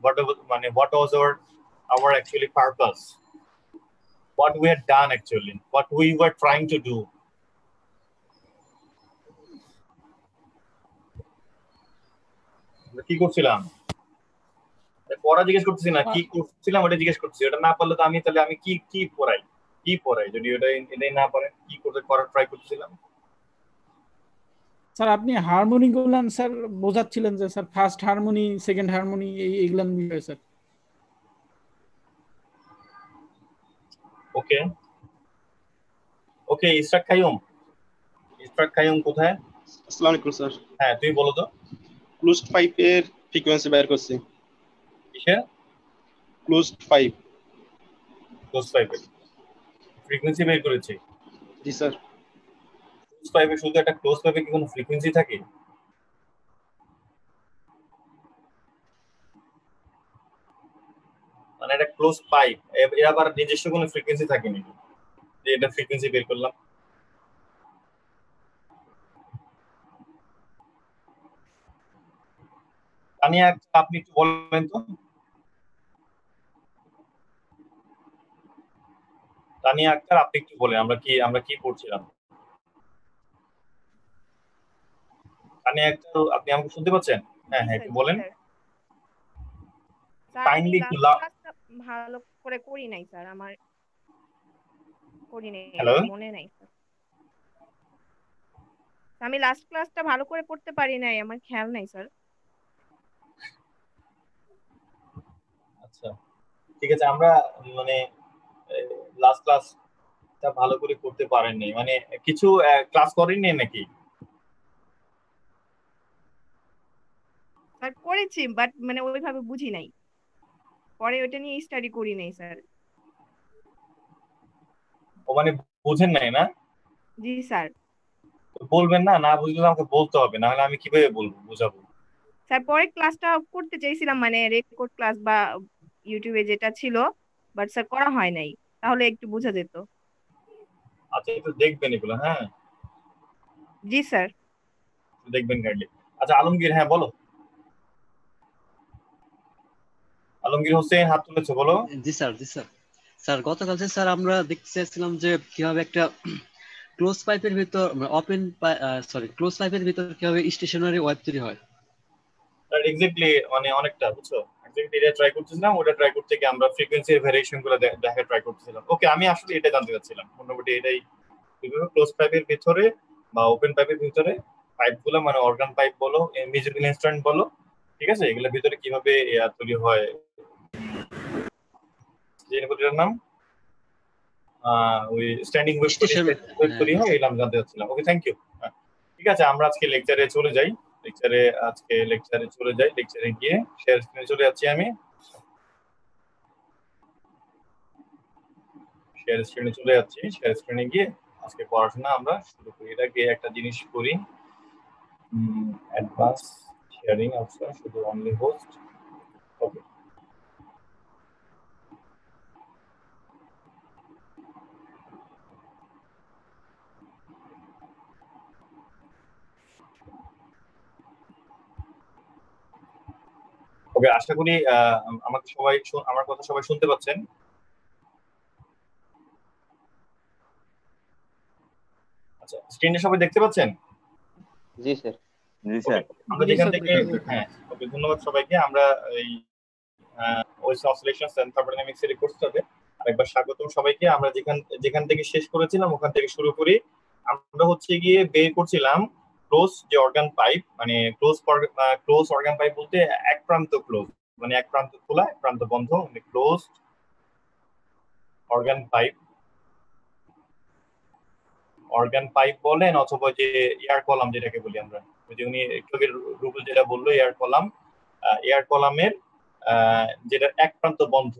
what was our actually purpose, what we had done actually, what we were trying to do. কি করছিলাম পড়া জিজ্ঞেস করতেছি না, কি করছিলাম ওটা জিজ্ঞেস করতেছি। ওটা না পারলে তো আমি কি পড়াই যদি এটাই না পারে কি করার ট্রাই করতেছিলাম। স্যার আপনি হারমোনি গুলান স্যার বোঝাচ্ছিলেন যে sir first harmony second harmony এইগুলান বিষয় স্যার। ওকে ওকে ইসরাক কাইয়ুম কোথায়? আসসালামু আলাইকুম স্যার। হ্যাঁ তুই বলো তো। ক্লোজড 5 এর ফ্রিকোয়েন্সি বের করছি। কিসের? ক্লোজড 5 এর ফ্রিকোয়েন্সি বের করেছি। জি স্যার। ক্লোজ 5 এ শুধু একটা ক্লোজ 5 এ কি কোনো ফ্রিকোয়েন্সি থাকে? মানে একটা ক্লোজ পাইপ এর আবার নিজস্ব কোনো ফ্রিকোয়েন্সি থাকে নাকি যে এটা ফ্রিকোয়েন্সি বের করলাম? তানিয়া আপনি একটু বলেন তো। তানিয়া আক্তার আপনি একটু বলেন আমরা কি পড়ছিলাম। তানিয়া আক্তার আপনি আমাকে শুনতে পাচ্ছেন? হ্যাঁ হ্যাঁ একটু বলেন। কাইন্ডলি একটু ভালো করে করি নাই স্যার, আমার মনে নাই স্যার। আমি লাস্ট ক্লাসটা ভালো করে পড়তে পারি নাই, আমার খেয়াল নাই স্যার। আচ্ছা ঠিক আছে, আমরা মানে লাস্ট ক্লাসটা ভালো করে করতে পারেননি, মানে কিছু ক্লাস করেননি নাকি? স্যার করেছি বাট মানে ওইভাবে বুঝি নাই, পরে ওইটা নিয়ে স্টাডি করি নাই স্যার। ও মানে বুঝেন নাই না? জি স্যার। বলবেন না, না বুঝলে আমাকে বলতে হবে, না হলে আমি কিভাবে বলবো বুঝাবো। স্যার পরে ক্লাসটা করতে চাইছিলাম, মানে রেকর্ড ক্লাস বা ইউটিউবে যেটা ছিল, বাট স্যার করা হয় নাই, তাহলে একটু বোঝা যেত। আচ্ছা একটু দেখবেন এগুলো। হ্যাঁ জি স্যার। দেখবেন কাইন্ডলি। আচ্ছা আলমগীর, হ্যাঁ বলো। আলমগীর হোসেন হাত তুলেছো, বলো। জি স্যার। স্যার গতকাল স্যার আমরা দেখতে চাইছিলাম যে কিভাবে একটা ক্লোজ পাইপের ভিতর ক্লোজ পাইপের ভিতর কিভাবে স্টেশনারি ওয়েব তৈরি হয়। এক্স্যাক্টলি মানে অনেকটা বুঝছো, এক্স্যাক্টলি এটা ট্রাই করতেছিলাম। ওটা ট্রাই করতে গিয়ে আমরা ফ্রিকোয়েন্সির ভেরিয়েশন গুলো দেখা ট্রাই করতেছিলাম। ওকে আমি আসলে এটা জানতে চাচ্ছিলাম মোটামুটি এটাই, ক্লোজ পাইপের ভিতরে বা ওপেন পাইপের ভিতরে পাইপগুলো মানে অর্গান পাইপ বলো, মিউজিক্যাল ইনস্ট্রুমেন্ট বলো, ঠিক আছে, এগুলোর ভিতরে কিভাবে তৈরি হয়, এটার নাম ওই স্ট্যান্ডিং ওয়েভ তৈরি হয়, এগুলো আমি জানতে চাচ্ছিলাম। Okay thank you. ঠিক আছে আমরা আজকে লেকচারে চলে যাই। লেকচারে গিয়ে শেয়ার স্ক্রিনে চলে যাচ্ছি। আমি শেয়ার স্ক্রিনে গিয়ে আজকে পড়াশোনা আমরা শুরু করি। এর আগে একটা জিনিস করি, অ্যাডভান্স শেয়ারিং অপশন, শুধু অনলি হোস্ট। ওকে ওকে আশা করি আমার কথা সবাই শুনতে পাচ্ছেন। আচ্ছা স্ক্রিনে সবাই দেখতে পাচ্ছেন? জি স্যার। আমরা যেখান থেকে, হ্যাঁ ওকে ধন্যবাদ সবাইকে। আমরা এই ওয়েভ অসিলেশনস এন্ড থার্মোডাইনামিক্স এর কোর্সটাতে আরেকবার স্বাগতম সবাইকে। আমরা যেখান থেকে শেষ করেছিলাম ওখান থেকে শুরু করি। আমরা হচ্ছে গিয়ে বের করছিলাম ক্লোজ যে অর্গান পাইপ, মানে ক্লোজ অর্গান পাইপ বলতে এক প্রান্ত ক্লোজ, মানে এক প্রান্ত খোলা এক প্রান্ত বন্ধ, মানে ক্লোজ অর্গান পাইপ বলেন, অথবা যে এয়ার কলাম যেটাকে বলি আমরা, যে উনি একটু রুবেল যেটা বললো এয়ার কলামের যেটা এক প্রান্ত বন্ধ,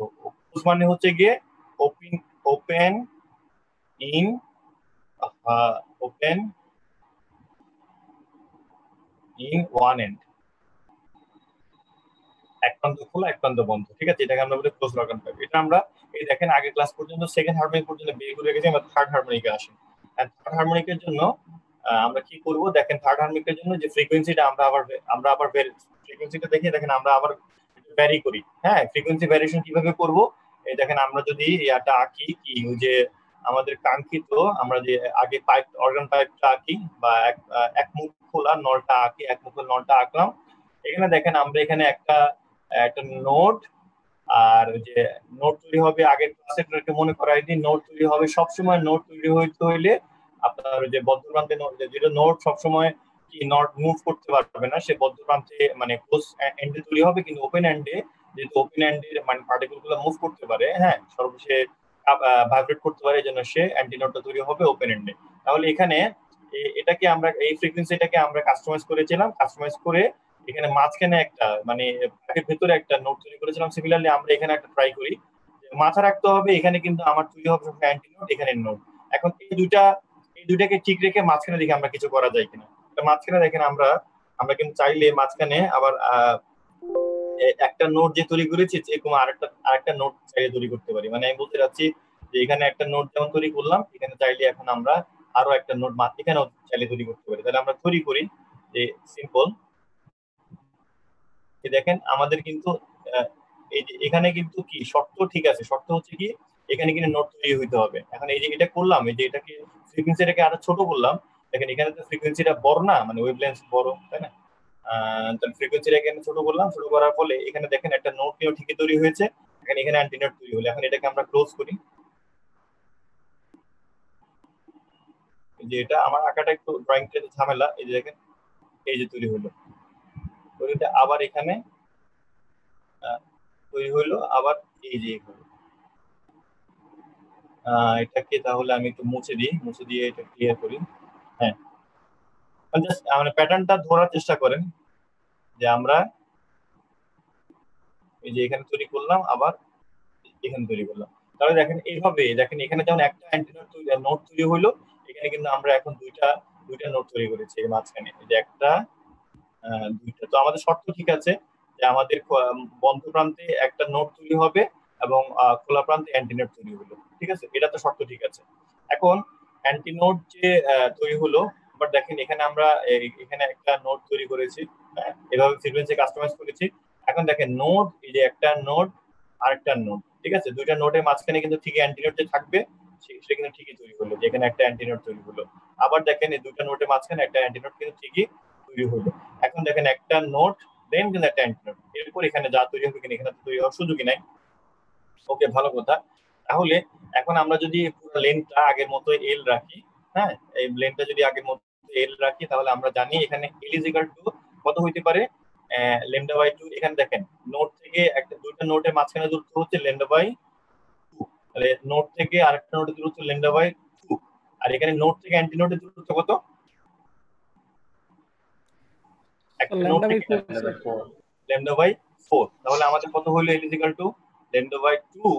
মানে হচ্ছে গিয়ে ওপেন ইন ওয়ান এন্ড, এক প্রান্ত খোলা এক প্রান্ত বন্ধ, ঠিক আছে, এটাকে আমরা বলি ক্লোজ অর্গান পাইপ। এটা আমরা এই দেখেন আগের ক্লাস পর্যন্ত সেকেন্ড হারমোনিক পর্যন্ত বের করে গেছি, আমরা থার্ড হারমোনিকে আসি। থার্ড হারমোনিকের জন্য আমরা কি করব, দেখেন থার্ড হারমোনিকের জন্য যে ফ্রিকোয়েন্সিটা আমরা আবার ফ্রিকোয়েন্সিটা দেখে দেখেন আমরা আবার ভ্যারি করি। হ্যাঁ, ফ্রিকোয়েন্সি ভ্যারিয়েশন কিভাবে করব? এই দেখেন আমরা যদি ইয়াটা আঁকি কি ওই যে আমাদের কাঙ্ক্ষিত আমরা যে আগে পাইপ অর্গান পাইপটা আঁকি বা এক মুখ খোলা নলটা আঁকি, এক মুখ নলটা আঁকলাম। এখানে দেখেন আমরা এখানে একটা একটা নোট আর যে নোট তৈরি হবে আগের ক্লাসে একটু মনে করাই দিই, নোট তৈরি হবে সবসময়। নোট তৈরি হইতে হইলে আপনার যে বদ্ধ প্রান্তে যেটা নোট সবসময় কি নট মুভ করতে পারবে না, সে বদ্ধ প্রান্তে মানে ক্লোজ এন্ডে তৈরি হবে, কিন্তু ওপেন এন্ডে যেহেতু ওপেন এন্ডে মানে পার্টিকেল গুলো মুভ করতে পারে, হ্যাঁ সর্বশেষে ভাইব্রেট করতে পারে, এই জন্য সে অ্যান্টিনোটটা তৈরি হবে ওপেন এন্ডে। তাহলে এখানে এটাকে আমরা এই ফ্রিকোয়েন্সিটাকে আমরা কাস্টমাইজ করেছিলাম, কাস্টমাইজ করে এখানে মাঝখানে একটা মানে প্যাকের ভেতরে একটা নোট তৈরি করেছিলাম। সিমিলারলি আমরা এখানে একটা ট্রাই করি, মাথা রাখতে হবে এখানে কিন্তু আমার তৈরি হবে অ্যান্টি নোট, এখানে নোট। এখন এই দুইটাকে ঠিক রেখে মাঝখানে দেখে আমরা কিছু করা যায় কিনা। মাঝখানে দেখেন আমরা আমরা কিন্তু চাইলে মাঝখানে আবার একটা নোট যে তৈরি করেছি এরকম আরেকটা নোট চাইলে তৈরি করতে পারি। মানে আমি বলতে চাচ্ছি যে এখানে একটা নোট যেমন তৈরি করলাম, এখানে চাইলে এখন আমরা আরো একটা নোট এখানেও চাইলে তৈরি করতে পারি। তাহলে আমরা তৈরি করি যে সিম্পল, দেখেন আমাদের কিন্তু এই যে এখানে কিন্তু কি শর্ত ঠিক আছে, শর্ত হচ্ছে কি এখানে কিন্তু নোট তৈরি হইতে হবে। এখন এই যে এটা করলাম, এই যে এটাকে ফ্রিকোয়েন্সিটাকে আরো ছোট করলাম, দেখেন এখানে তো ফ্রিকোয়েন্সিটা বড় না, মানে ওয়েভলেন্থ বড়, তাই না? তাহলে ফ্রিকোয়েন্সিটা এখানে ছোট করলাম, ছোট করার ফলে এখানে দেখেন একটা নোট নিয়েও ঠিকই তৈরি হয়েছে, এখানে অ্যান্টিনোট তৈরি হলো। এখন এটাকে আমরা ক্লোজ করি, যে এটা আমার আঁকাটা একটু ড্রয়িংটা ঝামেলা। এই যে দেখেন এই যে তৈরি হলো, তৈরিটা আবার এখানে তৈরি হইলো, আবার এই যে এটাকে তাহলে আমি একটু মুছে দিই, মুছে দিয়ে এটা ক্লিয়ার করি। হ্যাঁ, জাস্ট মানে প্যাটার্নটা ধরার চেষ্টা করেন যে আমরা এই যে এখানে তৈরি করলাম, আবার এখানে তৈরি করলাম। তাহলে দেখেন এইভাবে দেখেন এখানে যেমন একটা অ্যান্টিনোট নোট তৈরি হইলো, এখানে কিন্তু আমরা এখন দুইটা নোট তৈরি করেছি এই মাঝখানে, এই যে একটা দুইটা। তো আমাদের শর্ত ঠিক আছে যে আমাদের বন্ধ প্রান্তে একটা নোট তৈরি হবে এবং খোলা প্রান্তে অ্যান্টিনোট তৈরি হলো, ঠিক আছে? এটা তো শর্ত ঠিক আছে। এখন অ্যান্টিনোট যে তৈরি হলো, বাট দেখেন এখানে আমরা এখানে একটা নোট তৈরি করেছি, হ্যাঁ এভাবে ফ্রিকোয়েন্সি কাস্টমাইজ করেছি। এখন দেখেন নোট, এই যে একটা নোট আরেকটা নোট, ঠিক আছে? দুইটা নোটের মাঝখানে কিন্তু ঠিকই অ্যান্টিনোট যে থাকবে সেটা কিন্তু ঠিকই তৈরি হলো, যেখানে একটা অ্যান্টিনোট তৈরি হলো। আবার দেখেন এই দুইটা নোটের মাঝখানে একটা অ্যান্টিনোট কিন্তু ঠিকই তৈরি হলো। এখন দেখেন একটা নোট দেন কিন্তু একটা অ্যান্টিনোট, এরপর এখানে যা তৈরি হবে কিনা, এখানে তৈরি হওয়ার সুযোগই নাই। ওকে, ভালো কথা। তাহলে এখন আমরা যদি পুরো লেন্থটা আগের মতো এল রাখি, হ্যাঁ এই লেন্থটা যদি আগের মতো এল রাখি, তাহলে আমরা জানি এখানে এল ইজ ইকুয়াল টু কত হইতে পারে, ল্যামডা বাই 2। এখানে দেখেন নোট থেকে একটা দুইটা নোটের মাঝখানে দূরত্ব হচ্ছে ল্যামডা বাই 2, তাহলে নোট থেকে আরেকটা নোটের দূরত্ব ল্যামডা বাই 2, আর এখানে নোট থেকে অ্যান্টি নোটের দূরত্ব কত? একটা নোট থেকে ল্যামডা বাই 4। তাহলে আমাদের কত হলো? L is equal to lambda by 2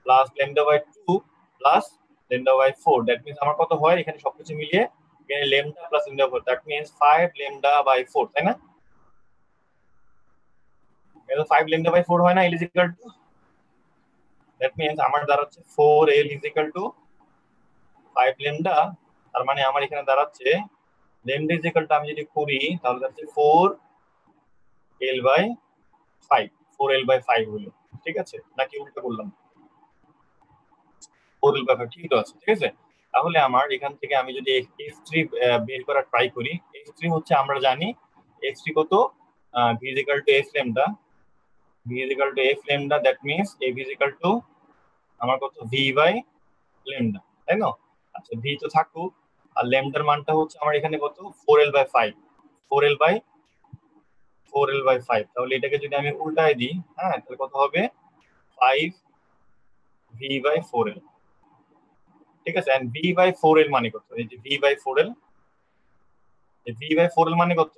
plus lambda by 2 plus lambda by 4। That means আমার কত হয় এখানে সবকিছু মিলিয়ে, এখানে lambda plus lambda 4, that means 5 lambda by 4, তাই না? এটা 5 ল্যামডা বাই 4 হয় না? এল is equal two, that means আমার দাঁড়াচ্ছে 4 এল ইজ ইকুয়াল টু 5 ল্যামডা। তার মানে আমার এখানে দাঁড়াচ্ছে ল্যামডা ইজ ইকুয়াল টু, আমি যদি করি তাহলে দাঁড়াচ্ছে 4 এল বাই 5, 4 এল বাই 5 হলো, ঠিক আছে? নাকি উল্টা করলাম? 4 এল বাই 5 ঠিক আছে, ঠিক আছে। তাহলে আমার এখান থেকে আমি যদি x3 বের করার ট্রাই করি, x3 হচ্ছে আমরা জানি x3 কত, v is equal to f lambda, v is equal to f lambda, that means a v is equal to আমার কত, v by lambda, তাই না? আচ্ছা, v তো থাকুক, আর ল্যামডার মানটা হচ্ছে আমার এখানে কত, 4l by 5, 4l by 5। তাহলে এটাকে যদি আমি উল্টায় দিই, হ্যাঁ তাহলে কত হবে, 5 v by 4l, ঠিক আছে? এন্ড v by 4l মানে কত? এই যে v by 4l, এই v by 4l মানে কত?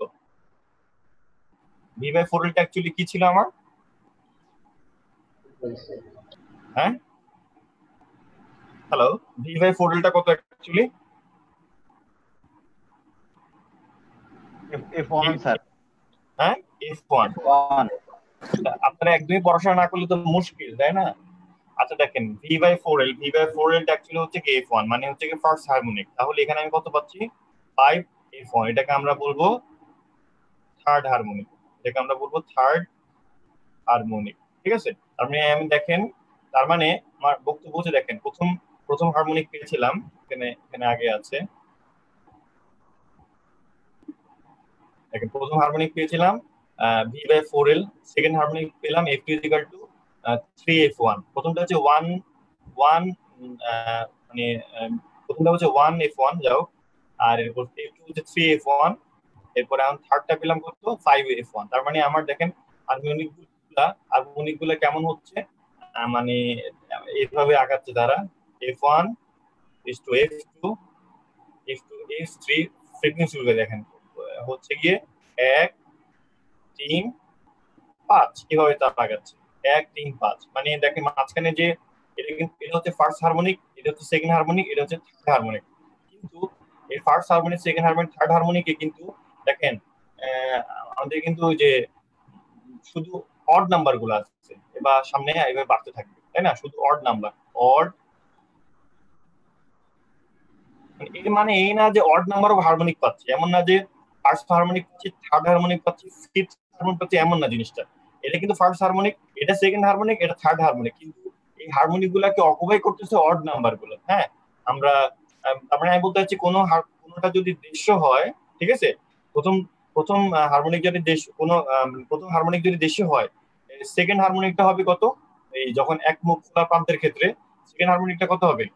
v by 4l টা অ্যাকচুয়ালি কি ছিল আমার? হ্যাঁ হ্যালো, v by 4l টা কত অ্যাকচুয়ালি? F1 sir. হ্যাঁ f1। আপনারা একদমই পড়াশোনা না করলে তো মুশকিল, তাই না? আচ্ছা দেখেন v by 4l, v by 4l টা অ্যাকচুয়ালি হচ্ছে কি f1, মানে হচ্ছে কি ফার্স্ট হারমোনিক। তাহলে এখানে আমি কত পাচ্ছি, 5 f1। এটাকে আমরা বলবো থার্ড হারমোনিক, এটাকে আমরা বলবো থার্ড হারমোনিক। ঠিক আছে, তার মানে আমি দেখেন, তার মানে আমার বক্তব্য হচ্ছে দেখেন, প্রথম প্রথম হারমোনিক পেয়েছিলাম, এখানে এখানে আগে আছে, দেখেন প্রথম হারমোনিক পেয়েছিলাম V/4L, সেকেন্ড হারমোনিক পেলাম F2 ইকুয়াল টু 3F1। প্রথমটা হচ্ছে 1 মানে প্রথমটা হচ্ছে 1F1 যাও, আর এরপর F2 হচ্ছে 3F1, এরপরে আমি থার্ডটা পেলাম কত 5F1। তার মানে আমার দেখেন হারমোনিক গুলা কেমন হচ্ছে, মানে এইভাবে আগাচ্ছে তারা, F1 is to F2, F2 F3, frequency গুলো দেখেন হচ্ছে গিয়ে 1 3 5, কিভাবে তার আগাচ্ছে 1 3 5। মানে দেখেন মাঝখানে যে এটা কিন্তু এটা হচ্ছে ফার্স্ট হারমোনিক, এটা হচ্ছে সেকেন্ড হারমোনিক, এটা হচ্ছে থার্ড হারমোনিক। কিন্তু এই first harmonic, second harmonic, third হারমোনিকে কিন্তু দেখেন আমাদের কিন্তু ওই যে শুধু অড নাম্বার গুলো আছে, এবার সামনে এইভাবে বাড়তে থাকবে, তাই না? শুধু অড নাম্বার, অড, এর মানে এই না যে অড নাম্বার অফ হারমোনিক পাচ্ছি, এমন না যে ফার্স্ট হারমোনিক পাচ্ছি, থার্ড হারমোনিক পাচ্ছি, ফিফথ হারমোনিক পাচ্ছি, এমন না জিনিসটা। এটা কিন্তু ফার্স্ট হারমোনিক, এটা সেকেন্ড হারমোনিক, এটা থার্ড হারমোনিক, কিন্তু এই হারমোনিক গুলাকে অকুপাই করতেছে অড নাম্বার গুলো। হ্যাঁ, আমরা তার মানে আমি বলতে চাচ্ছি কোনোটা যদি দৃশ্য হয়, ঠিক আছে, প্রথম প্রথম হারমোনিক যদি প্রথম হারমোনিক যদি দৃশ্য হয়, সেকেন্ড হারমোনিকটা হবে কত, এই যখন এক মুখ খোলা প্রান্তের ক্ষেত্রে সেকেন্ড হারমোনিকটা কত হবে?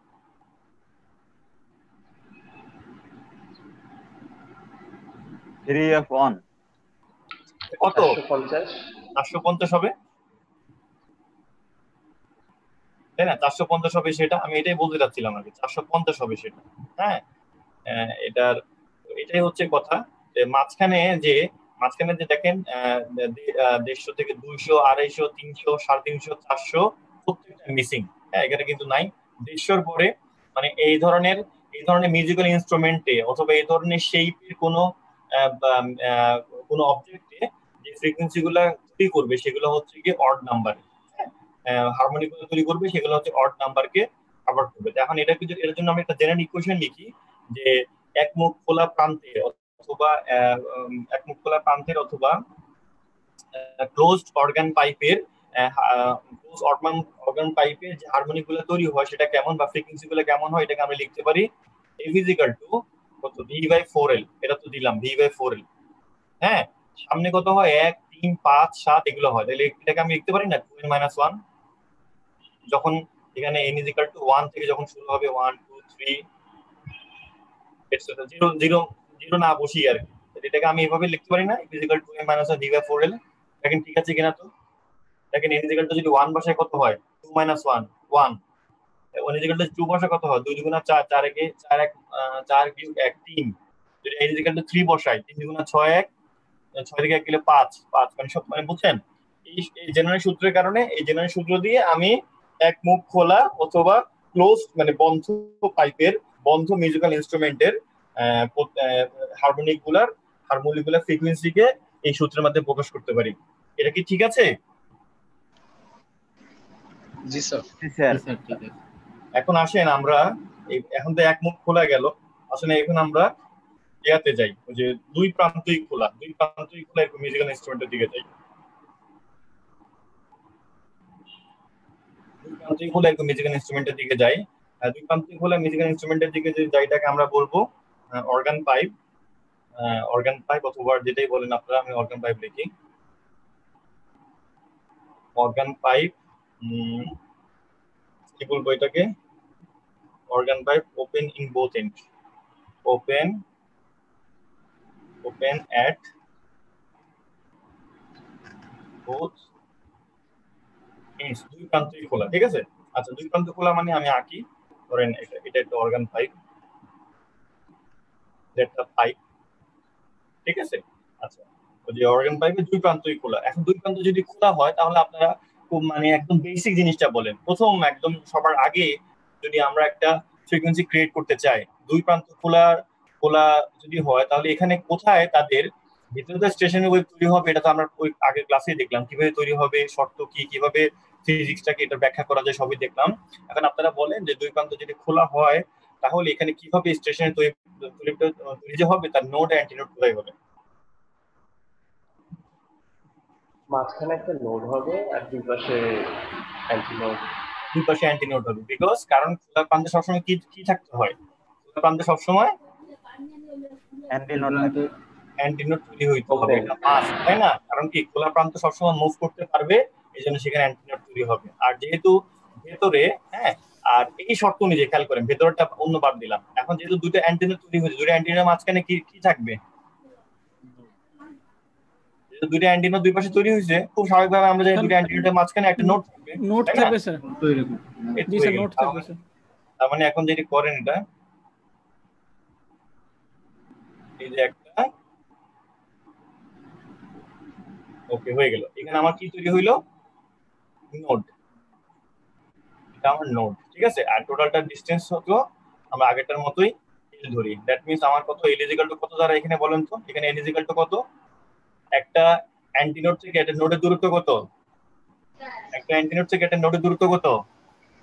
3F1 কত? 450। 450 হবে, তাই না? 450 হবে, সেটা আমি এটাই বলতে চাচ্ছিলাম আগে, 450 হবে সেটা। হ্যাঁ, এটাই হচ্ছে কথা, যে মাঝখানে যে দেখেন 150 থেকে 200, 250, 300, 350, 400 প্রত্যেকটা মিসিং। হ্যাঁ, এখানে কিন্তু নাই 150 পরে। মানে এই ধরনের মিউজিক্যাল ইনস্ট্রুমেন্টে অথবা এই ধরনের শেপের কোনো অবজেক্টে যে ফ্রিকোয়েন্সি গুলা তৈরি করবে সেগুলো হচ্ছে কি অড নাম্বার, হারমোনিক গুলো তৈরি করবে সেগুলো হচ্ছে অড নাম্বারকে কভার করবে। এখন এটার জন্য আমি একটা জেনারেল ইকুয়েশন লিখি, যে একমুখ খোলা প্রান্তের অথবা একমুখ খোলা প্রান্তের অথবা ক্লোজড অর্গান পাইপের যে হারমোনিক গুলো তৈরি হয় সেটা কেমন, বা ফ্রিকোয়েন্সি গুলো কেমন হয়, এটাকে আমরা লিখতে পারি F ইকুয়াল টু কত V/4L। এটা তো দিলাম V/4L। হ্যাঁ, সামনে কত হয় 1 3 5 7 এগুলো হয়, তাহলে এটাকে আমি লিখতে পারি না 2n-1। যখন এখানে n ইকুয়াল টু 1 থেকে যখন শুরু হবে 1 2 3 এটসেট্রা, 0 0 0 না বসি আর কি, এটাকে আমি এভাবে লিখতে পারি না ইকুয়াল টু n-1 V/4L। দেখেন ঠিক আছে কিনা, তো দেখেন n ইকুয়াল টু যদি 1 বসায় কত হয় 2-1 1, 1 ইকুয়াল টু 2 বসায় কত হয় 2 2 4 4 1 4 1 4 বিয়োগ 1 3। যদি n ইকুয়াল টু 3 বসাই 3 2 6 1, 6 থেকে 1 গেলে 5 5, মানে সব, মানে বুঝছেন এই জেনারেল সূত্রের কারণে, এই জেনারেল সূত্র দিয়ে আমি এক মুখ খোলা অথবা ক্লোজ মানে বন্ধ পাইপের, বন্ধ মিউজিক্যাল ইনস্ট্রুমেন্টের হারমোনিক গুলার ফ্রিকোয়েন্সিকে এই সূত্রের মধ্যে প্রকাশ করতে পারি। এটা কি ঠিক আছে? জি স্যার। ঠিক আছে। এখন আসেন আমরা এখন তো এক মুখ খোলা গেল, আসলে এখন আমরা ইয়াতে যাই, ওই যে দুই প্রান্তই খোলা একটু মিউজিক্যাল ইনস্ট্রুমেন্টের দিকে যাই। দুই প্রান্তই খোলা একটু মিউজিক্যাল ইনস্ট্রুমেন্টের দিকে যাই। দুই প্রান্তই খোলা মিউজিক্যাল ইনস্ট্রুমেন্টের দিকে যে যাইটাকে আমরা বলবো অর্গান পাইপ। অর্গান পাইপ অথবা যেটাই বলেন আপনারা, আমি অর্গান পাইপ লিখি। অর্গান পাইপ কি বলবো এটাকে, organ pipe open in both end, open at both ends, দুই প্রান্তই খোলা। ঠিক আছে, আচ্ছা দুই প্রান্ত খোলা মানে আমি আঁকি, ধরেন এটা একটা অর্গান পাইপ, একটা পাইপ, ঠিক আছে। আচ্ছা, ওই যে অর্গান পাইপের দুই প্রান্তই খোলা। এখন দুই প্রান্ত যদি খোলা হয় তাহলে আপনারা খুব মানে একদম বেসিক জিনিসটা বলেন, প্রথম একদম সবার আগে যদি আমরা একটা ফ্রিকোয়েন্সি ক্রিয়েট করতে চাই, দুই প্রান্ত খোলা খোলা যদি হয় তাহলে এখানে কোথায় তাদের ভিতরে স্টেশনারি ওয়েভ তৈরি হবে, এটা তো আমরা ওই আগের ক্লাসে দেখলাম কিভাবে তৈরি হবে, শর্ত কি, কিভাবে ফিজিক্সটাকে এটা ব্যাখ্যা করা যায়, সবই দেখলাম। এখন আপনারা বলেন যে দুই প্রান্ত যদি খোলা হয় তাহলে এখানে কিভাবে স্টেশনারি তৈরি যে হবে, তার নোড অ্যান্ড অ্যান্টিনোড কোথায় হবে? মাঝখানে একটা নোড হবে আর দুই পাশে অ্যান্টি নোড। দুই পাশে অ্যান্টি নোড হবে, বিকজ কারণ খোলা প্রান্তে সবসময় কি কি থাকতে হয়? খোলা প্রান্তে সবসময় অ্যান্টি নোড থাকে। অ্যান্টি নোড তৈরি হইতে হবে, এটা মাস্ট, তাই না? কারণ কি খোলা প্রান্ত সবসময় মুভ করতে পারবে, এই জন্য সেখানে অ্যান্টি নোড তৈরি হবে। আর যেহেতু ভেতরে, হ্যাঁ, আর এই শর্ত অনুযায়ী খেয়াল করেন, ভেতরটা অন্য বাদ দিলাম, এখন যেহেতু দুটো অ্যান্টি নোড তৈরি হয়েছে, দুটো অ্যান্টি নোডের মাঝখানে কি কি থাকবে? যেহেতু দুটো অ্যান্টি নোড দুই পাশে তৈরি হয়েছে, খুব স্বাভাবিকভাবে আমরা জানি দুটো অ্যান্টি নোডের মাঝখানে একটা নোড থাকবে, নোট তাই না? থাকবে স্যার। এই তো জি হয়ে স্যার, গেল। নোট থাকবে স্যার। তার মানে এখন যেটি করেন এটা, এই যে একটা, ওকে হয়ে গেল। এখানে আমার কি তৈরি হইলো? নোড। এটা আমার নোড, ঠিক আছে। আর টোটালটা ডিসটেন্স হলো আমরা আগেরটার মতোই এল ধরি। দ্যাট মিন্স আমার কত, এল ইজ ইকুয়াল টু কত দ্বারা এখানে বলেন তো? এখানে এল ইজ ইকুয়াল টু কত? একটা অ্যান্টি নোড থেকে একটা নোডের দূরত্ব কত? একটা অ্যান্টি নোড থেকে একটা নোডের দূরত্ব কত?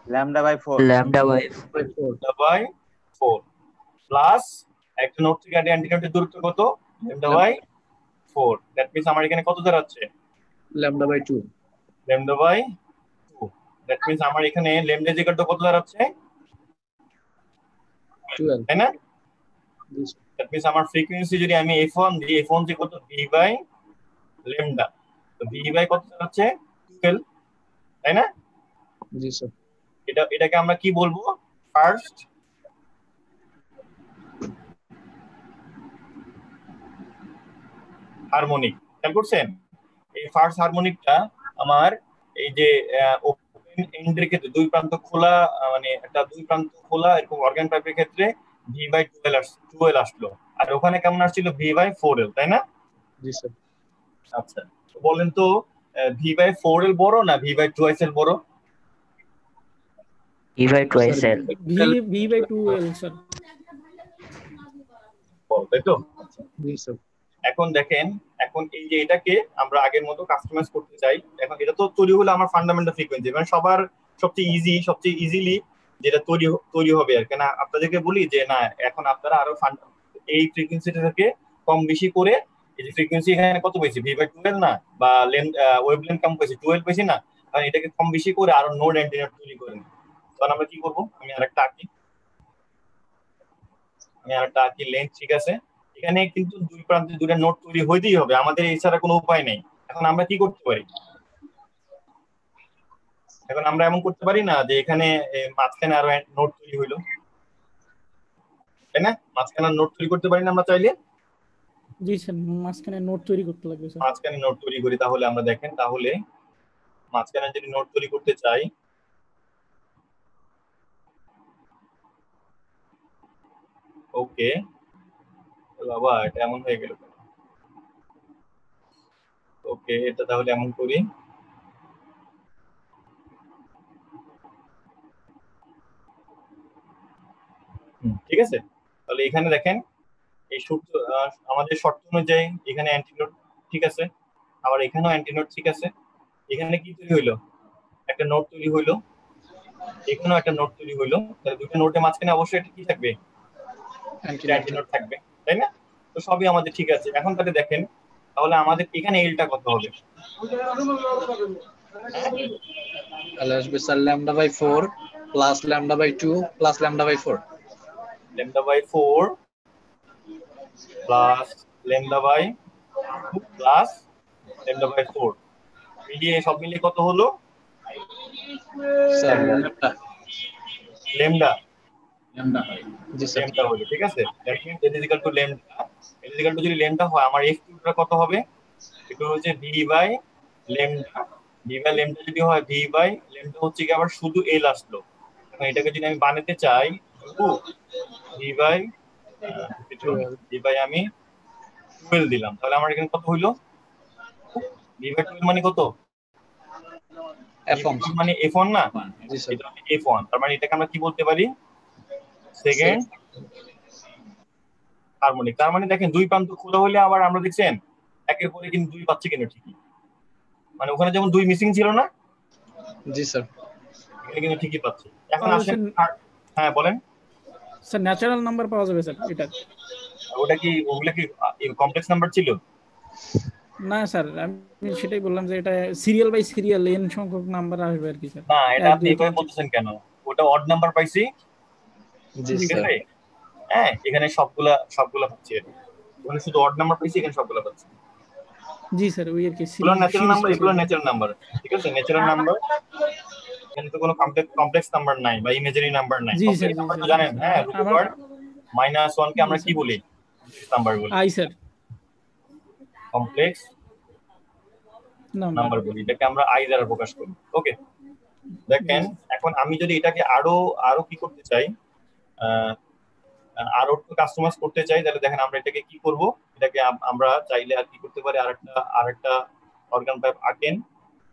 λ/4 λ/4 প্লাস একটা নোড থেকে একটা অ্যান্টি নোডের দূরত্ব কত? λ/4। দ্যাট মিন্স আমার এখানে কত দাঁড়াচ্ছে? λ/2 λ/2। দ্যাট মিন্স আমার এখানে ল্যামডা ইজ ইকুয়াল টু কত দাঁড়াচ্ছে? 12 তাই না? দ্যাট মিন্স আমার ফ্রিকোয়েন্সি যদি আমি f1 দিই, f1 যে কত? v by lambda. তো v বাই কত দাঁড়াচ্ছে? 12, তাই না? জি স্যার। এটাকে আমরা কি বলবো? First harmonic. খেয়াল করছেন? এই ফার্স্ট হারমোনিকটা আমার এই যে ওপেন এন্ডের ক্ষেত্রে দুই প্রান্ত খোলা, মানে একটা দুই প্রান্ত খোলা এরকম অর্গান পাইপের ক্ষেত্রে v/12 আসলো, আর ওখানে কেমন আসছিল? v/4l, তাই না? জি স্যার। আচ্ছা, তো বলেন তো v/4l বড় না v/2l বড়? v/2l v/2l sir. বড়, তাই তো? জি স্যার। এখন দেখেন, এখন এই যে এটাকে আমরা আগের মতো কাস্টমাইজ করতে চাই। এখন এটা তো তৈরি হলো আমার ফান্ডামেন্টাল ফ্রিকোয়েন্সি, মানে সবার সবচেয়ে ইজিলি যেটা তৈরি হবে আর কি। না, আপনাদেরকে বলি যে না, এখন আপনারা আরো এই ফ্রিকোয়েন্সিটাকে কম বেশি করে, এই যে ফ্রিকোয়েন্সি এখানে কত পেয়েছি? v/12 না, বা ওয়েভলেন্থ কম পেয়েছি, 12 পেয়েছি না? কারণ এটাকে কম বেশি করে আরো নোড অ্যান্টেনা তৈরি করে নিই। তখন আমরা কি করবো? আমি আরেকটা আঁকি লেন্থ, ঠিক আছে। এখানে কিন্তু দুই প্রান্তে দুটো নোট তৈরি হইতেই হবে, আমাদের এছাড়া কোনো উপায় নেই। এখন আমরা কি করতে পারি? এখন আমরা এমন করতে পারি না যে এখানে মাঝখানে আরো নোট তৈরি হইলো, তাই না? মাঝখানে নোট তৈরি করতে পারি না আমরা চাইলে? জি স্যার, মাঝখানে নোট তৈরি করতে লাগবে স্যার। মাঝখানে নোট তৈরি করি, তাহলে আমরা দেখেন, তাহলে মাঝখানে যদি নোট তৈরি করতে চাই, ওকে বাবা, এটা এমন হয়ে গেল। ওকে, এটা তাহলে এমন করি, ঠিক আছে। তাহলে এখানে দেখেন, এই সূত্র আমাদের শর্ত অনুযায়ী এখানে অ্যান্টিনোড, ঠিক আছে, আবার এখানেও অ্যান্টিনোড, ঠিক আছে। এখানে কি তৈরি হইলো? একটা নোড তৈরি হইলো, এখানেও একটা নোড তৈরি হইলো। তাহলে দুটো নোডের মাঝখানে অবশ্যই একটা কি থাকবে? অ্যান্টিনোড থাকবে, তাই না? তো সবই আমাদের ঠিক আছে। এখন তাহলে দেখেন, তাহলে আমাদের এখানে এলটা কত হবে? তাহলে আসবে sir λ/4 plus λ/2 plus λ/4 λ/4 plus λ/2 plus λ/4 মিলিয়ে, সব মিলিয়ে কত হলো? স্যার ল্যামডা জি স্যার। ল্যামডা হলো, ঠিক আছে। That means l is equal to lambda. l is equal to যদি ল্যামডা হয়, আমার f2টা কত হবে? এটা হচ্ছে v/ল্যামডা। v/ল্যামডা যদি হয়, v/ল্যামডা হচ্ছে কি আবার শুধু l আসলো। এখন এটাকে যদি আমি বানাতে চাই, v/v আমি 12 দিলাম, তাহলে আমার এখানে কত হইলো? v/12 মানে কত? f1 মানে f1 না? জি স্যার। এটা f1, তার মানে এটাকে আমরা কি বলতে পারি? Second harmonic. তার মানে দেখেন, দুই প্রান্ত খোলা হলে আবার আমরা দেখছেন একের পরে কিন্তু দুই পাচ্ছি কেন, ঠিকই, মানে ওখানে যেমন দুই মিসিং ছিল না, জি স্যার। এখানে কিন্তু ঠিকই পাচ্ছি। এখন তাহলে আসেন, স্যার- হ্যাঁ বলেন। স্যার ন্যাচারাল নাম্বার পাওয়া যাবে স্যার এটা? ওটা কি, ওগুলা কি কমপ্লেক্স নাম্বার ছিল? না স্যার, আমি সেটাই বললাম যে এটা সিরিয়াল বাই সিরিয়াল এন সংখ্যক নাম্বার আসবে আর কি স্যার। না, এটা 1 আপনি 2 এভাবে 3 বলতেছেন কেন? ওটা অড নাম্বার পাইছি, জি জি ঠিক স্যার। আছে? হ্যাঁ, এখানে সবগুলা পাচ্ছি, এখানে শুধু অড নাম্বার পাইছি, এখানে সবগুলা পাচ্ছি। জি স্যার, ওই আর কি এগুলো ন্যাচারাল সিরিজ নাম্বার, এগুলো ন্যাচারাল নাম্বার, ঠিক আছে? ন্যাচারাল নাম্বার, এখানে তো কোনো কমপ্লেক্স নাম্বার নাই বা ইমেজিনারি নাম্বার নাই। জি স্যার, কমপ্লেক্স জি নাম্বার তো স্যার, জানেন, হ্যাঁ, রুট আমার ওভার -1 কে আমরা জি কি স্যার বলি? নাম্বার বলি, I sir complex number. Number বলি, এটাকে আমরা আই দ্বারা প্রকাশ করি। ওকে, দেখেন এখন আমি যদি এটাকে আরো আরো কি করতে চাই, আহ, আরো একটু কাস্টমাইজ করতে চাই, তাহলে দেখেন আমরা এটাকে কি করব, এটাকে আমরা চাইলে আর কি করতে পারি, আরেকটা অর্গান পাইপ আঁকেন।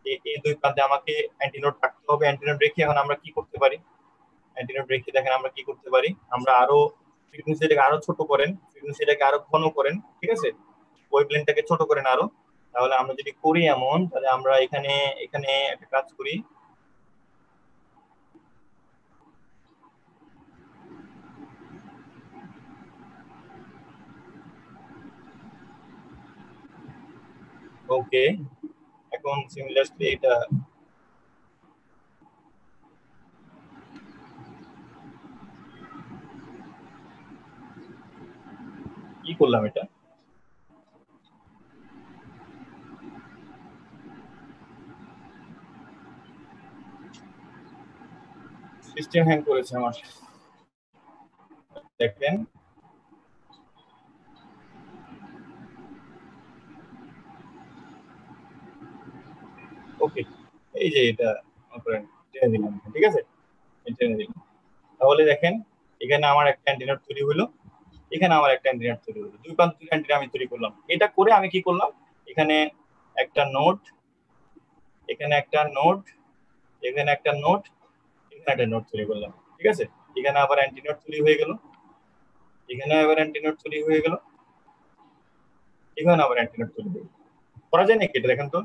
এই দুই প্রান্তে আমাকে অ্যান্টিনোড রাখতে হবে। অ্যান্টিনোড রেখে এখন আমরা কি করতে পারি, অ্যান্টিনোড রেখে দেখেন আমরা কি করতে পারি, আমরা আরো ফ্রিকোয়েন্সিটাকে আরো ছোট করেন, ফ্রিকোয়েন্সিটাকে আরো ঘন করেন, ঠিক আছে? ওয়েভলেন্থটাকে ছোট করেন আরো। তাহলে আমরা যদি করি এমন, তাহলে আমরা এখানে এখানে একটা কাজ করি, ওকে। এখন সিমিলারলি এটা কি করলাম, এটা সিস্টেম হ্যাং করেছে আমার, দেখেন। ওকে, এই যে এটা করেন, টেনে দিলাম, ঠিক আছে? টেনে দিলাম। তাহলে দেখেন এখানে আমার একটা অ্যান্টিনা তৈরি হলো, এখানে আমার একটা অ্যান্টিনা তৈরি হলো, দুই প্রান্ত থেকে অ্যান্টিনা আমি তৈরি করলাম। এটা করে আমি কি করলাম, এখানে একটা নোড, এখানে একটা নোড, এখানে একটা নোড, এখানে একটা নোড তৈরি করলাম, ঠিক আছে? এখানে আবার অ্যান্টিনোড তৈরি হয়ে গেল, এখানে আবার অ্যান্টিনোড তৈরি হয়ে গেল, এখানে আবার অ্যান্টিনোড তৈরি হয়ে গেল। করা যায় নাকি এটা, দেখেন তো?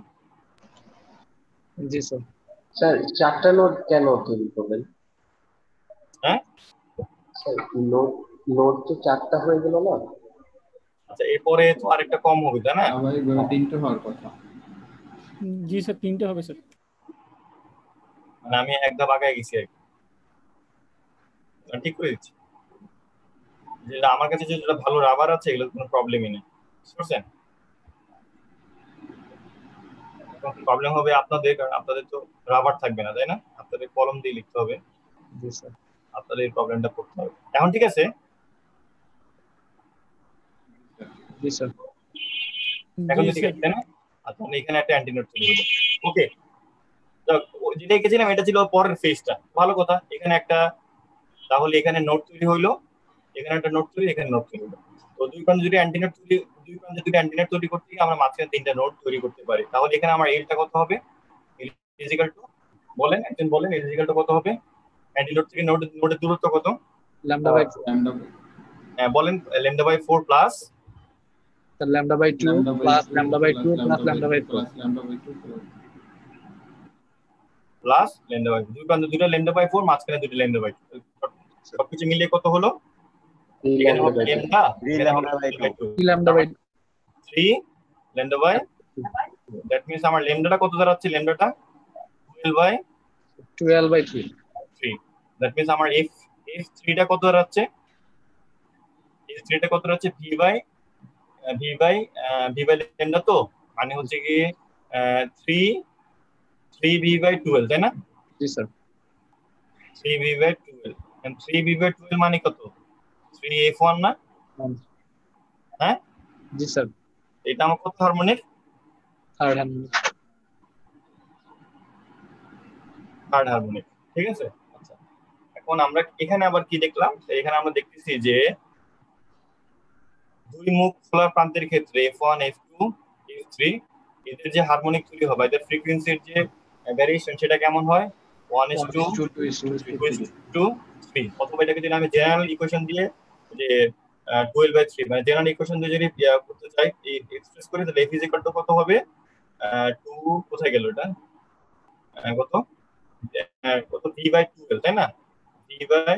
জি স্যার। স্যার 4টা নোট কেন তৈরি করবেন? হ্যাঁ, স্যার নোট নোট তো 4টা হয়ে গেল না? আচ্ছা, এরপরে তো আরেকটা কম হবে, তাই না? স্বাভাবিকভাবে 3টে হওয়ার কথা। জি স্যার, 3টে হবে স্যার। মানে আমি এক ধাপ আগায় গেছি আর কি। ঠিক করে দিচ্ছি, যেটা আমার কাছে যেটা ভালো রাবার আছে, এগুলো কোনো প্রবলেমই নেই, বুঝতে পারছেন? প্রবলেম হবে আপনাদের, কারণ আপনাদের তো রাবার থাকবে না, তাই না? আপনাদের কলম দিয়ে লিখতে হবে, জি স্যার। আপনাদের এই প্রবলেমটা করতে হবে। এখন ঠিক আছে? জি স্যার। এখন জি তো ঠিক স্যার, আছে, তাই না? আচ্ছা, আমি এখানে একটা অ্যান্টিনোড তৈরি হলো। ওকে, যেটা এঁকেছিলাম এটা ছিল পরের ফেজটা, ভালো কথা। এখানে একটা, তাহলে এখানে নোট তৈরি হইলো, এখানে একটা নোট তৈরি, এখানে নোট তৈরি হলো। তো দুই প্রান্তে দুটো অ্যান্টিনোড তৈরি, দুই প্রান্তে দুটো অ্যান্টিনোড তৈরি করতে গিয়ে আমরা মাঝখানে 3টা নোট তৈরি করতে পারি। তাহলে এখানে আমার এলটা কত হবে? এল ইজিক্যাল টু, বলেন, একজন বলেন, এল ইজিক্যাল টু কত হবে? অ্যান্টিনোড থেকে নোটের দূরত্ব কত? Lambda by 4। হ্যাঁ, বলেন, lambda by 4 plus sir lambda by 2 plus lambda by 2 plus lambda by 4 plus lambda by 2, দুই প্রান্তে দুটো ল্যামডা বাই 4, মাঝখানে দুটো ল্যামডা বাই 2, সবকিছু মিলিয়ে কত হলো? এখানে হবে ল্যামডা, এখানে হলো lambda by 2, 3 lambda by 3 lambda by, that means আমার ল্যামডাটা কত দাঁড়াচ্ছে? ল্যামডাটা 12 বাই 3। দ্যাট মিন্স আমার f3 টা কত দাঁড়াচ্ছে? f3 টা কত দাঁড়াচ্ছে? v বাই ল্যামডা, তো মানে হচ্ছে কি 3v বাই 12, তাই না? জি sir. 3v by 12, and 3v by 12 মানে কত? 3f1 না? হ্যাঁ, জি স্যার। এটা আমার কত harmonic? Third harmonic. Third harmonic, ঠিক আছে? আচ্ছা, এখন আমরা এখানে আবার কি দেখলাম? এখানে আমরা দেখতেছি যে দুই মুখ খোলা প্রান্তের ক্ষেত্রে f1 f2 f3 এদের যে হারমোনিক তৈরি হবে, এদের ফ্রিকোয়েন্সির যে ভ্যারিয়েশন সেটা কেমন হয়? 1:2:3, অথবা এটাকে যদি আমি জেনারেল ইকুয়েশন দিয়ে, যে 12/3 মানে জেনারেল ইকুয়েশন দিয়ে যদি করতে চাই, এক্সপ্রেস করি, তাহলে f ইকুয়াল টু কত হবে? 2, কোথায় গেল এটা? কত কত v বাই 12, তাই না? v বাই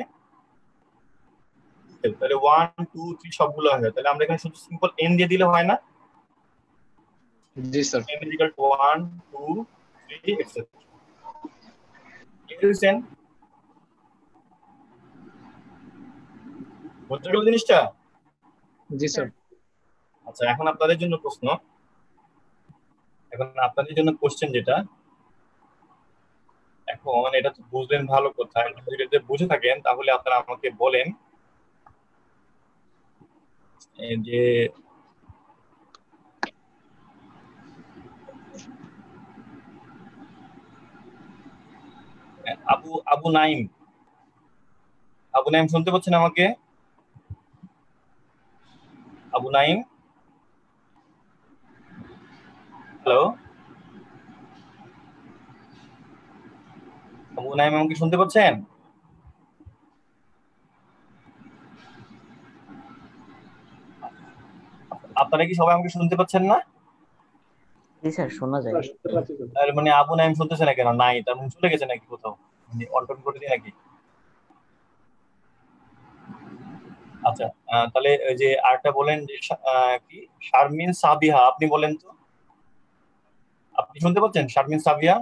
12, তাহলে 1 2 3 সবগুলো হয়, তাহলে আমরা এখানে শুধু সিম্পল n দিয়ে দিলে হয় না? জি sir. n is equal to 1 2 3 etc. বুঝছেন বুঝতে গেল জিনিসটা? জি স্যার। আচ্ছা এখন আপনাদের জন্য প্রশ্ন, এখন আপনাদের জন্য কোশ্চেন যেটা, এখন এটা তো বুঝলেন ভালো কথা, যদি এটা বুঝে থাকেন তাহলে আপনারা আমাকে বলেন এই যে আবু আবু নাইম, আবু নাইম শুনতে পাচ্ছেন আমাকে? আবু নাইম, হ্যালো আবু নাইম আমাকে শুনতে পাচ্ছেন? আপনারা কি সবাই আমাকে শুনতে পাচ্ছেন না? জি স্যার, শোনা যায়। তার মানে আবু নাইম শুনতেছে না কেন? নাই তার মানে চলে গেছে নাকি কোথাও, মানে অল্টন করে দিয়ে নাকি? আচ্ছা তাহলে ওই যে আরেকটা বলেন যে কি শারমিন সাবিহা, আপনি বলেন তো, আপনি শুনতে পাচ্ছেন শারমিন সাবিয়া?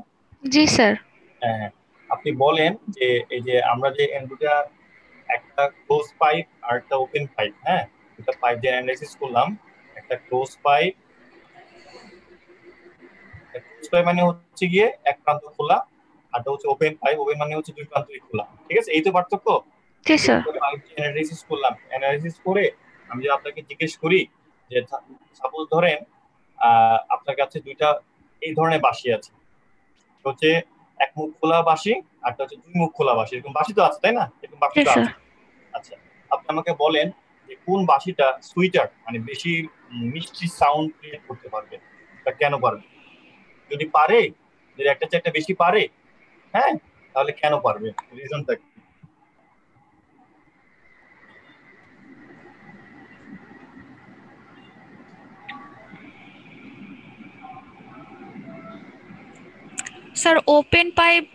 জি স্যার। হ্যাঁ হ্যাঁ। আপনি বলেন যে এই যে আমরা যে দুটা, একটা ক্লোজ পাইপ আর একটা ওপেন পাইপ, হ্যাঁ দুটা পাইপ দিয়ে অ্যানালাইসিস করলাম, একটা ক্লোজ পাইপ, ক্লোজ পাইপ মানে হচ্ছে গিয়ে এক প্রান্ত খোলা, আরটা হচ্ছে ওপেন পাইপ, ওপেন মানে হচ্ছে দুই প্রান্তই খোলা, ঠিক আছে? এই তো পার্থক্য। জি স্যার। পাইপ অ্যানালাইসিস করলাম, অ্যানালাইসিস করে আমি যদি আপনাকে জিজ্ঞেস করি যে সাপোজ ধরেন আপনার কাছে দুইটা এই ধরনের বাঁশি আছে, হচ্ছে এক মুখ খোলা বাঁশি আরটা হচ্ছে দুই মুখ খোলা বাঁশি, এরকম বাঁশি তো আছে তাই না? এরকম বাঁশি জি তো স্যার। আছে। আচ্ছা আপনি আমাকে বলেন যে কোন বাঁশিটা সুইটার মানে বেশি মিষ্টি সাউন্ড ক্রিয়েট করতে পারবে, এটা কেন পারবে? যদি পারে, যদি একটা চেয়ে একটা বেশি পারে, হ্যাঁ তাহলে কেন পারবে, রিজনটা কি? স্যার ওপেন পাইপ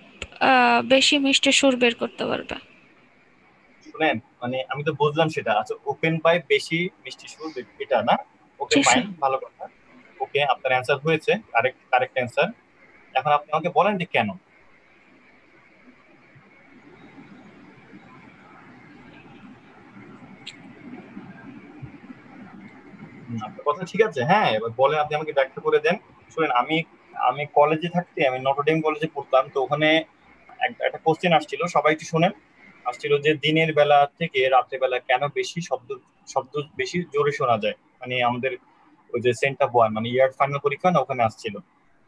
বেশি মিষ্টি সুর বের করতে পারবে। শুনেন মানে আমি তো বুঝলাম সেটা, আচ্ছা ওপেন পাইপ বেশি মিষ্টি সুর এটা না? ওকে জি ফাইন, স্যার। ভালো কথা, ওকে আপনার অ্যান্সার হয়েছে, কারেক্ট কারেক্ট অ্যান্সার। এখন আপনি আমাকে বলেন যে কেন। আপনার কথা ঠিক আছে, হ্যাঁ এবার বলেন, আপনি আমাকে ব্যাখ্যা করে দেন। শুনেন আমি আমি কলেজে থাকতে, আমি নটরডেম কলেজে পড়তাম, তো ওখানে একটা কোশ্চেন আসছিল, সবাই একটু শুনেন। আসছিল যে দিনের বেলা থেকে রাতের বেলা কেন বেশি শব্দ শব্দ বেশি জোরে শোনা যায়, মানে আমাদের ওই যে সেন্টা বয় মানে ইয়ার ফাইনাল পরীক্ষা না, ওখানে আসছিল।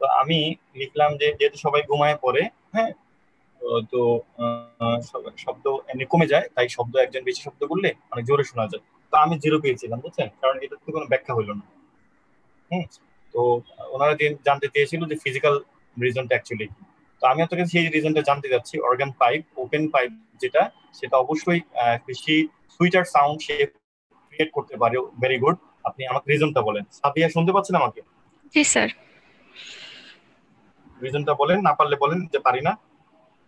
তো আমি লিখলাম যে যেহেতু সবাই ঘুমায় পড়ে, হ্যাঁ তো শব্দ এমনি কমে যায়, তাই শব্দ একজন বেশি শব্দ করলে অনেক জোরে শোনা যায়। তো আমি 0 পেয়েছিলাম, বুঝছেন, কারণ এটা তো কোনো ব্যাখ্যা হইলো না। হুম। তো ওনারা জানতে চেয়েছিল যে ফিজিক্যাল রিজনটা অ্যাকচুয়ালি কি। তো আমি আপনাকে সেই রিজনটা জানতে যাচ্ছি। অর্গান পাইপ, ওপেন পাইপ যেটা, সেটা অবশ্যই বেশি সুইটার সাউন্ড সে ক্রিয়েট করতে পারে। ভেরি গুড, আপনি আমাকে রিজনটা বলেন। সাবিয়া শুনতে পাচ্ছেন আমাকে? জি স্যার। রিজনটা বলেন, না পারলে বলেন যে পারি না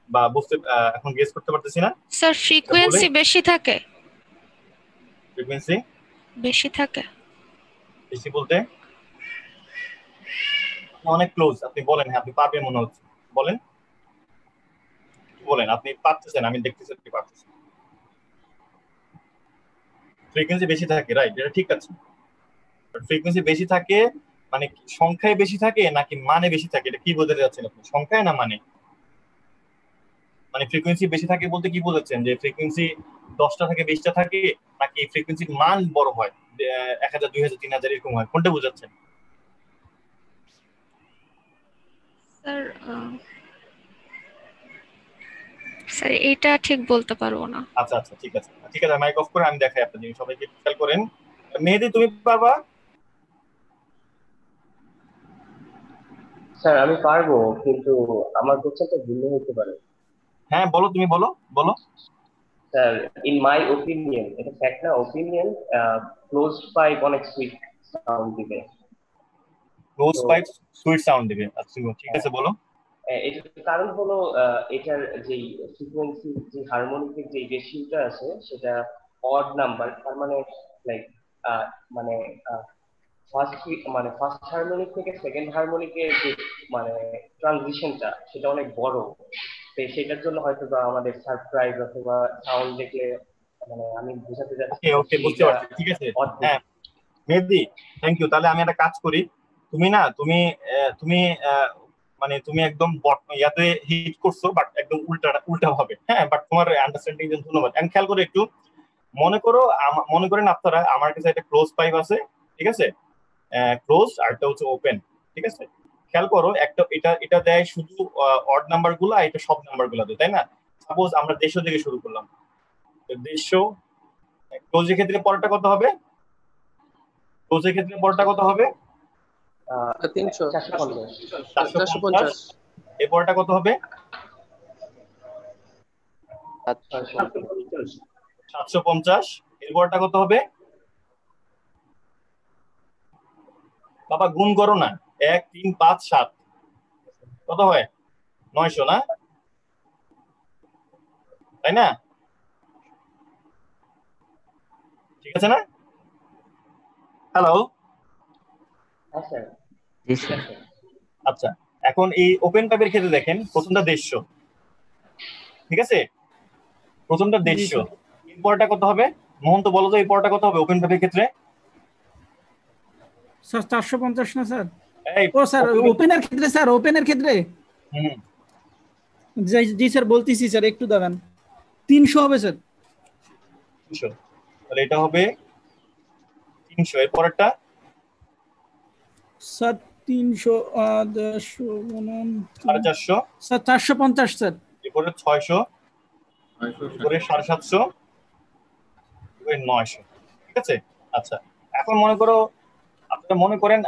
বা বুঝতে এখন গেস করতে পারতেছি না। স্যার ফ্রিকোয়েন্সি বেশি থাকে। ফ্রিকোয়েন্সি বেশি থাকে। বেশি বলতে অনেক ক্লোজ, আপনি বলেন, হ্যাঁ আপনি পারবেন মনে হচ্ছে, বলেন বলেন, আপনি পারতেছেন, আমি দেখতেছি আপনি পারতেছেন। ফ্রিকোয়েন্সি বেশি থাকে, রাইট, এটা ঠিক আছে। ফ্রিকোয়েন্সি বেশি থাকে মানে কি, সংখ্যায় বেশি থাকে নাকি মানে বেশি থাকে, এটা কি বোঝাতে যাচ্ছেন আপনি, সংখ্যায় না মানে? মানে ফ্রিকোয়েন্সি বেশি থাকে বলতে কি বোঝাচ্ছেন, যে ফ্রিকোয়েন্সি 10টা থেকে 20টা থাকে, নাকি ফ্রিকোয়েন্সির মান বড় হয়, 1000 2000 3000 এরকম হয়, কোনটা বোঝাচ্ছেন? স্যার স্যার এটা ঠিক বলতে পারবো না। আচ্ছা আচ্ছা ঠিক আছে ঠিক আছে, মাইক অফ করে আমি দেখাই আপনাদের, সবাইকে খেয়াল করেন। মেহেদি তুমি পারবা? স্যার আমি পারবো, কিন্তু আমার কোশ্চেনটা ভিন্ন হতে পারে। হ্যাঁ বলো, তুমি বলো বলো। স্যার ইন মাই ওপিনিয়ন, এটা ফ্যাক্ট না ওপিনিয়ন, ক্লোজড পাইপ অনেক সুইট সাউন্ড দিবে। ক্লোজ তো পাইপ সুইট সাউন্ড দিবে, আচ্ছা ঠিক আছে বলো। এটার কারণ হলো এটার যে ফ্রিকোয়েন্সি, যে হারমোনিকের যে রেশিওটা আছে সেটা অড নাম্বার, তার মানে লাইক মানে ফার্স্ট হারমোনিক থেকে সেকেন্ড হারমোনিকের যে মানে ট্রানজিশনটা সেটা অনেক বড়। তো সেটার জন্য হয়তো বা আমাদের সারপ্রাইজ অথবা সাউন্ড দেখলে মানে আমি বোঝাতে যাচ্ছি ওকে যে ওকে, বুঝতে এটা পারছি, ঠিক আছে। অদ্ভুত। হ্যাঁ মেহেদি, থ্যাংক ইউ। তাহলে আমি একটা কাজ করি, তুমি না তুমি তুমি মানে তুমি একদম ইয়াতে হিট করছো, বাট একদম উল্টা উল্টা হবে। হ্যাঁ, বাট তোমার আন্ডারস্ট্যান্ডিং জন্য ধন্যবাদ। আমি খেয়াল করে একটু মনে করো, মনে করেন আপনারা আমার কাছে একটা ক্লোজ পাইপ আছে, ঠিক আছে, ক্লোজ আর একটা হচ্ছে ওপেন, ঠিক আছে। খেয়াল করো, একটা এটা এটা দেয় শুধু অড নাম্বার গুলো, আর এটা সব নাম্বার গুলো দেয়, তাই না? সাপোজ আমরা দেড়শো থেকে শুরু করলাম, তো 150 ক্লোজের ক্ষেত্রে পরেরটা কত হবে? ক্লোজের ক্ষেত্রে পরেরটা কত হবে? 300 450। 450। এর পরেরটা কত হবে? 750। এর পরেরটা কত হবে? বাবা গুণ করো না, 1 3 5 7 কত হয়? 900 না, তাই না? ঠিক আছে না? হ্যালো। হ্যাঁ স্যার, জি ঠিক স্যার। আছে। আচ্ছা, এখন এই ওপেন পাইপের ক্ষেত্রে দেখেন, প্রথমটা 150, ঠিক আছে, প্রথমটা জি 150। স্যার। এর পরেরটা কত হবে? মোহন তো বলো তো, এই পরেরটা কত হবে ওপেন পাইপের ক্ষেত্রে? স্যার 450 না স্যার? এই ও স্যার open- ওপেনের ক্ষেত্রে, স্যার ওপেনের ক্ষেত্রে হুম, জি জি স্যার বলতেছি স্যার, একটু দাঁড়ান। 300 হবে স্যার। 300। তাহলে এটা হবে 300। এর পরেরটা স্যার 300 150 গুণন 450। Sir 450 sir. এরপরে 600, এরপরে 750, এরপরে 900, ঠিক আছে। আচ্ছা, এখন মনে করো, আপনারা মনে করেন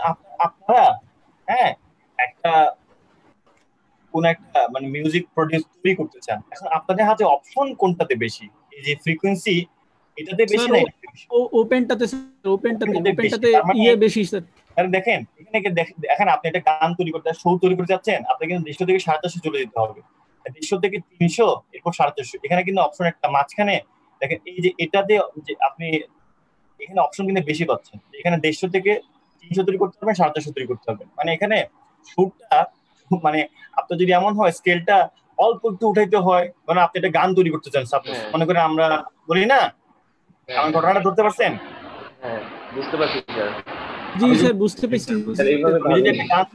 আপনারা, হ্যাঁ, একটা কোন একটা মানে মিউজিক প্রডিউস তৈরি করতে চান, এখন আপনাদের হাতে অপশন কোনটাতে বেশি? এই যে ফ্রিকোয়েন্সি, এটাতে বেশি স্যার না? ওপেনটাতে স্যার, ওপেনটাতে ওপেনটাতে বেশি, ওপেনটাতে তার মানে বেশি স্যার। আরে দেখেন এখানে দেখেন, আপনি একটা গান তৈরি করতে, শো তৈরি করতে যাচ্ছেন, আপনাকে কিন্তু 150 থেকে 450 চলে যেতে হবে, 150 থেকে 300, এরপর 450। এখানে কিন্তু অপশন একটা মাঝখানে দেখেন, এই যে এটাতে যে আপনি এখানে অপশন কিন্তু বেশি পাচ্ছেন। এখানে 150 থেকে 300 তৈরি করতে পারবেন, 450 তৈরি করতে পারবেন। মানে এখানে সুরটা, মানে আপনার যদি এমন হয় স্কেলটা অল্প একটু উঠাইতে হয়, মানে আপনি একটা গান তৈরি করতে চান, সাপোজ হ্যাঁ মনে করেন আমরা বলি না, হ্যাঁ আমার হ্যাঁ ঘটনাটা ধরতে পারছেন? হ্যাঁ, বুঝতে পারছি স্যার। জি আমি যদি স্যার বুঝতে পেরেছি। স্যার এইভাবে আমি যদি ভাবেন। একটা গান,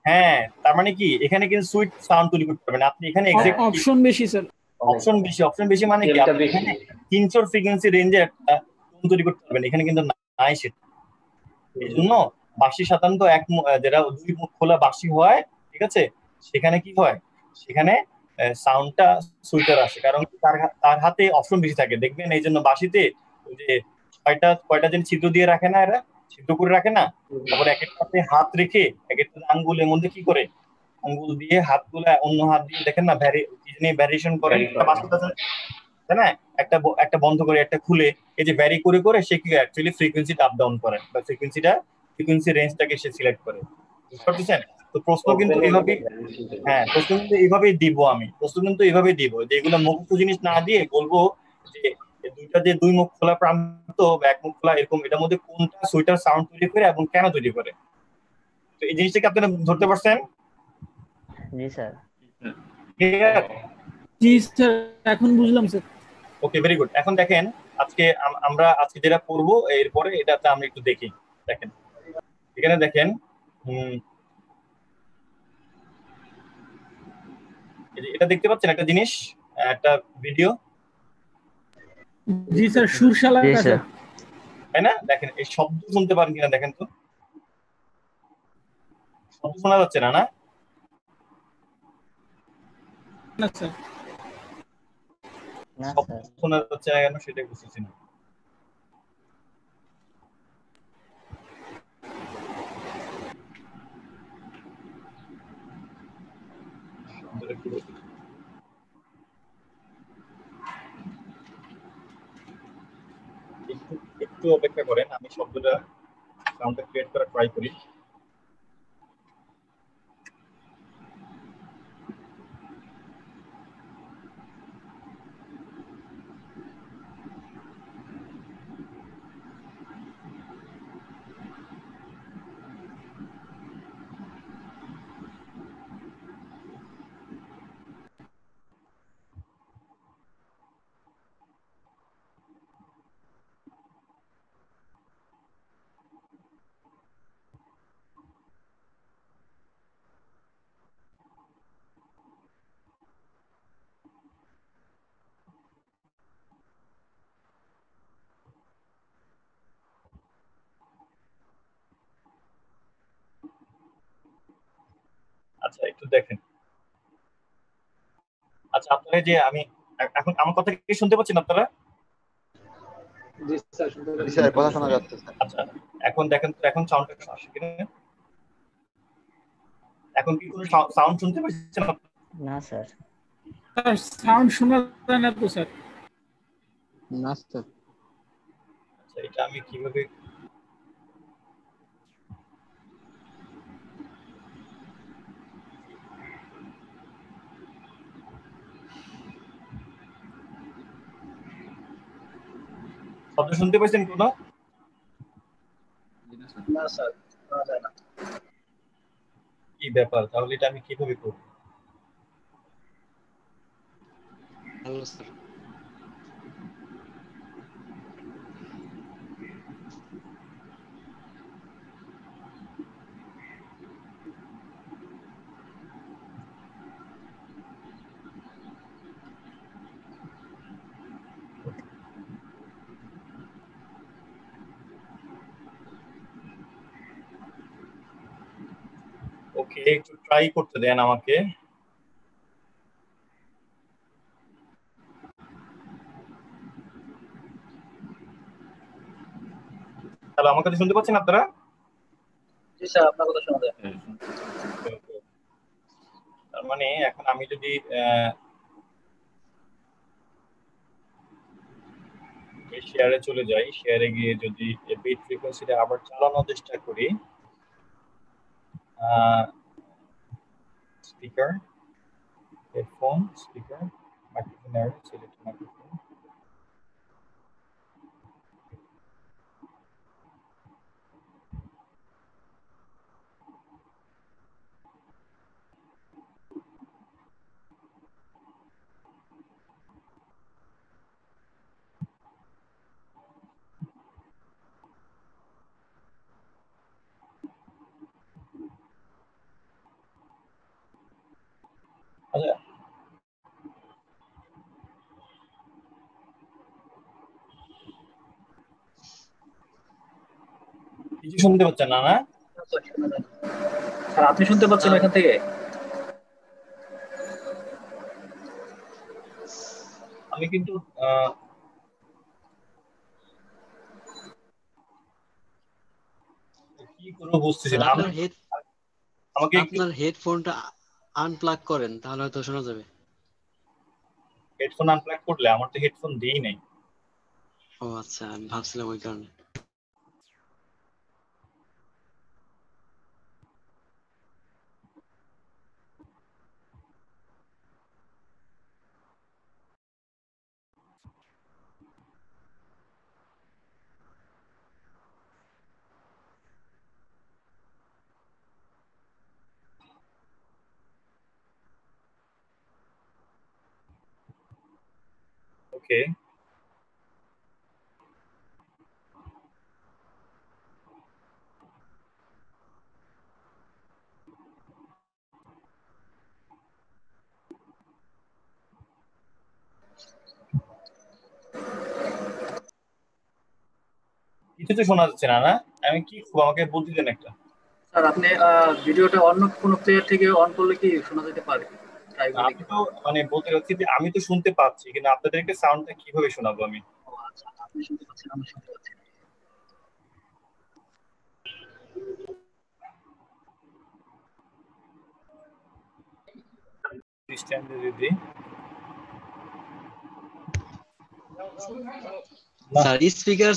হ্যাঁ, তার মানে কি এখানে কিন্তু সুইট সাউন্ড তৈরি করতে পারবেন আপনি। এখানে হ্যাঁ, এক্স্যাক্টলি অপশন বেশি স্যার। অনেক অপশন বেশি। অপশন বেশি মানে কি স্কেলটা আপনি বেশি। এখানে 300 ফ্রিকোয়েন্সি রেঞ্জে একটা টোন তৈরি করতে পারবেন, এখানে কিন্তু নাই সেটা। এই জন্য বাঁশি সাধারণত যেটা দুই মুখ খোলা বাঁশি হয়, ঠিক আছে, সেখানে কি হয়, সেখানে সাউন্ডটা সুইটার আসে, কারণ তার হাতে অপশন বেশি থাকে। দেখবেন এই জন্য বাঁশিতে ওই যে কয়টা কয়টা যেন ছিদ্র দিয়ে রাখে না, এরা ছিদ্র করে রাখে না, তারপর এক একটাতে হাত রেখে এক একটা আঙ্গুলের মধ্যে কি করে, আঙ্গুল দিয়ে হাতগুলা অন্য হাত দিয়ে দেখেন না, ভ্যারিয়েশন করেন ভ্যারি একটা করে। বাঁশিতে, তাই না? একটা বন্ধ করে একটা খুলে, এই যে ভ্যারি করে করে সে কি অ্যাকচুয়ালি ফ্রিকোয়েন্সিটা আপ ডাউন করে, বা ফ্রিকোয়েন্সি রেঞ্জটাকে সে সিলেক্ট করে। বুঝতে পারছেন? তো প্রশ্ন কিন্তু ওপেনের এইভাবেই, ভ্যারিয়েশনটা হ্যাঁ, বেশি। প্রশ্ন কিন্তু এইভাবেই দিব আমি, প্রশ্ন কিন্তু এইভাবেই দিব, যে এগুলো মুখস্থ জিনিস না দিয়ে বলবো যে এই দুইটা যে দুই মুখ খোলা প্রান্ত বা এক মুখ খোলা এরকম, এটার মধ্যে কোনটা সুইটার সাউন্ড তৈরি করে এবং কেন তৈরি করে। তো এই জিনিসটাকে আপনারা ধরতে পারছেন? জি স্যার। ক্লিয়ার? জি স্যার, এখন বুঝলাম স্যার। ওকে, ভেরি গুড। এখন দেখেন, আজকে আমরা আজকে যেটা করবো এরপরে এটাতে আমরা একটু দেখি। দেখেন এখানে দেখেন, এই যে এটা দেখতে পাচ্ছেন একটা জিনিস, একটা ভিডিও, জি স্যার, সুরশালা জি স্যার। স্যার। তাই না? দেখেন এই শব্দ শুনতে পারেন কিনা দেখেন তো, শব্দ শোনা যাচ্ছে না, না? না স্যার। না শব্দ স্যার। শোনা যাচ্ছে না কেন সেটাই বুঝতেছি না। শব্দটা একটু দেখি। একটু একটু অপেক্ষা করেন, আমি সাউন্ডটা ক্রিয়েট করা ট্রাই করি। আচ্ছা একটু দেখেন। আচ্ছা আপনারা যে আমি এখন আমার কথা কি শুনতে পাচ্ছেন আপনারা? জি স্যার শুনতে জি পাচ্ছি। স্যার, কথা শোনা যাচ্ছে স্যার। আচ্ছা এখন দেখেন তো, এখন সাউন্ডটা আসে কিনা? এখন কি কোনো সাউন্ড শুনতে পাচ্ছেন আপনারা? না স্যার। স্যার সাউন্ড শোনা যায় না তো স্যার। না স্যার। আচ্ছা এটা আমি কিভাবে শব্দ শুনতে পাচ্ছেন কোনো? না স্যার শোনা যায় না। কি ব্যাপার, তাহলে এটা আমি কিভাবে করব? Hello sir. ওকে একটু ট্রাই করতে দেন আমাকে। তাহলে আমার কথা শুনতে পাচ্ছেন আপনারা? জি স্যার আপনার কথা শোনা যায়। Okay. তার মানে এখন আমি যদি শেয়ারে চলে যাই, শেয়ারে গিয়ে যদি বিট ফ্রিকোয়েন্সিটা আবার চালানোর চেষ্টা করি, স্পিকার, হেডফোন, স্পিকার, মাইক্রোফোন এর সিলেক্ট মাইক্রোফোন। আচ্ছা কিছু শুনতে পাচ্ছেন না? স্যার আপনি শুনতে পাচ্ছেন এখান থেকে? আমি কিন্তু কি করবো বুঝতেছি না। আমাকে একটু আপনার হেডফোনটা আনপ্লাগ করেন, তাহলে হয়তো শোনা যাবে। হেডফোন আনপ্লাগ করলে? আমার তো হেডফোন দেই নাই। ও আচ্ছা, আমি ভাবছিলাম ওই কারণে। ওকে কিছু তো শোনা যাচ্ছে না। আমি কি করবো, আমাকে বলতে দেন একটা। স্যার আপনি ভিডিওটা অন্য কোনো প্লেয়ার থেকে অন করলে কি শোনা যেতে পারে? ট্রাই করে আমি দেখতে তো পারেন। মানে বলতে চাচ্ছি যে আমি তো শুনতে পাচ্ছি, কিন্তু আপনাদেরকে সাউন্ডটা কিভাবে শোনাবো আমি? ও আচ্ছা আপনি শুনতে পাচ্ছেন আমি শুনতে পাচ্ছি না। স্ট্যান্ডে যদি স্যার স্পিকার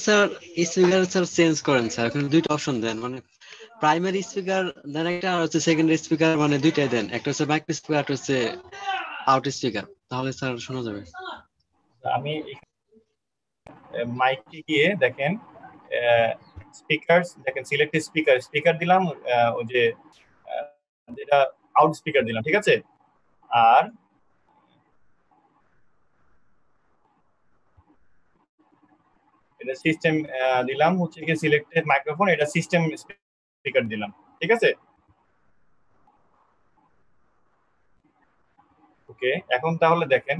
চেঞ্জ করেন স্যার, এখানে দুইটা অপশন দেন, মানে প্রাইমারি স্পিকার দেন একটা, আর হচ্ছে সেকেন্ডারি স্পিকার, মানে দুইটাই দেন, একটা হচ্ছে মাইক্রো স্পিকার, একটা হচ্ছে আউট স্পিকার, তাহলে স্যার শোনা যাবে। আমি মাইকে গিয়ে দেখেন স্পিকার, দেখেন সিলেক্ট স্পিকার, স্পিকার দিলাম, ওই যে যেটা আউট স্পিকার দিলাম, ঠিক আছে। আর এটা সিস্টেম দিলাম হচ্ছে কি সিলেক্টেড মাইক্রোফোন, এটা সিস্টেম স্পিকার দিলাম, ঠিক আছে। ওকে এখন তাহলে দেখেন,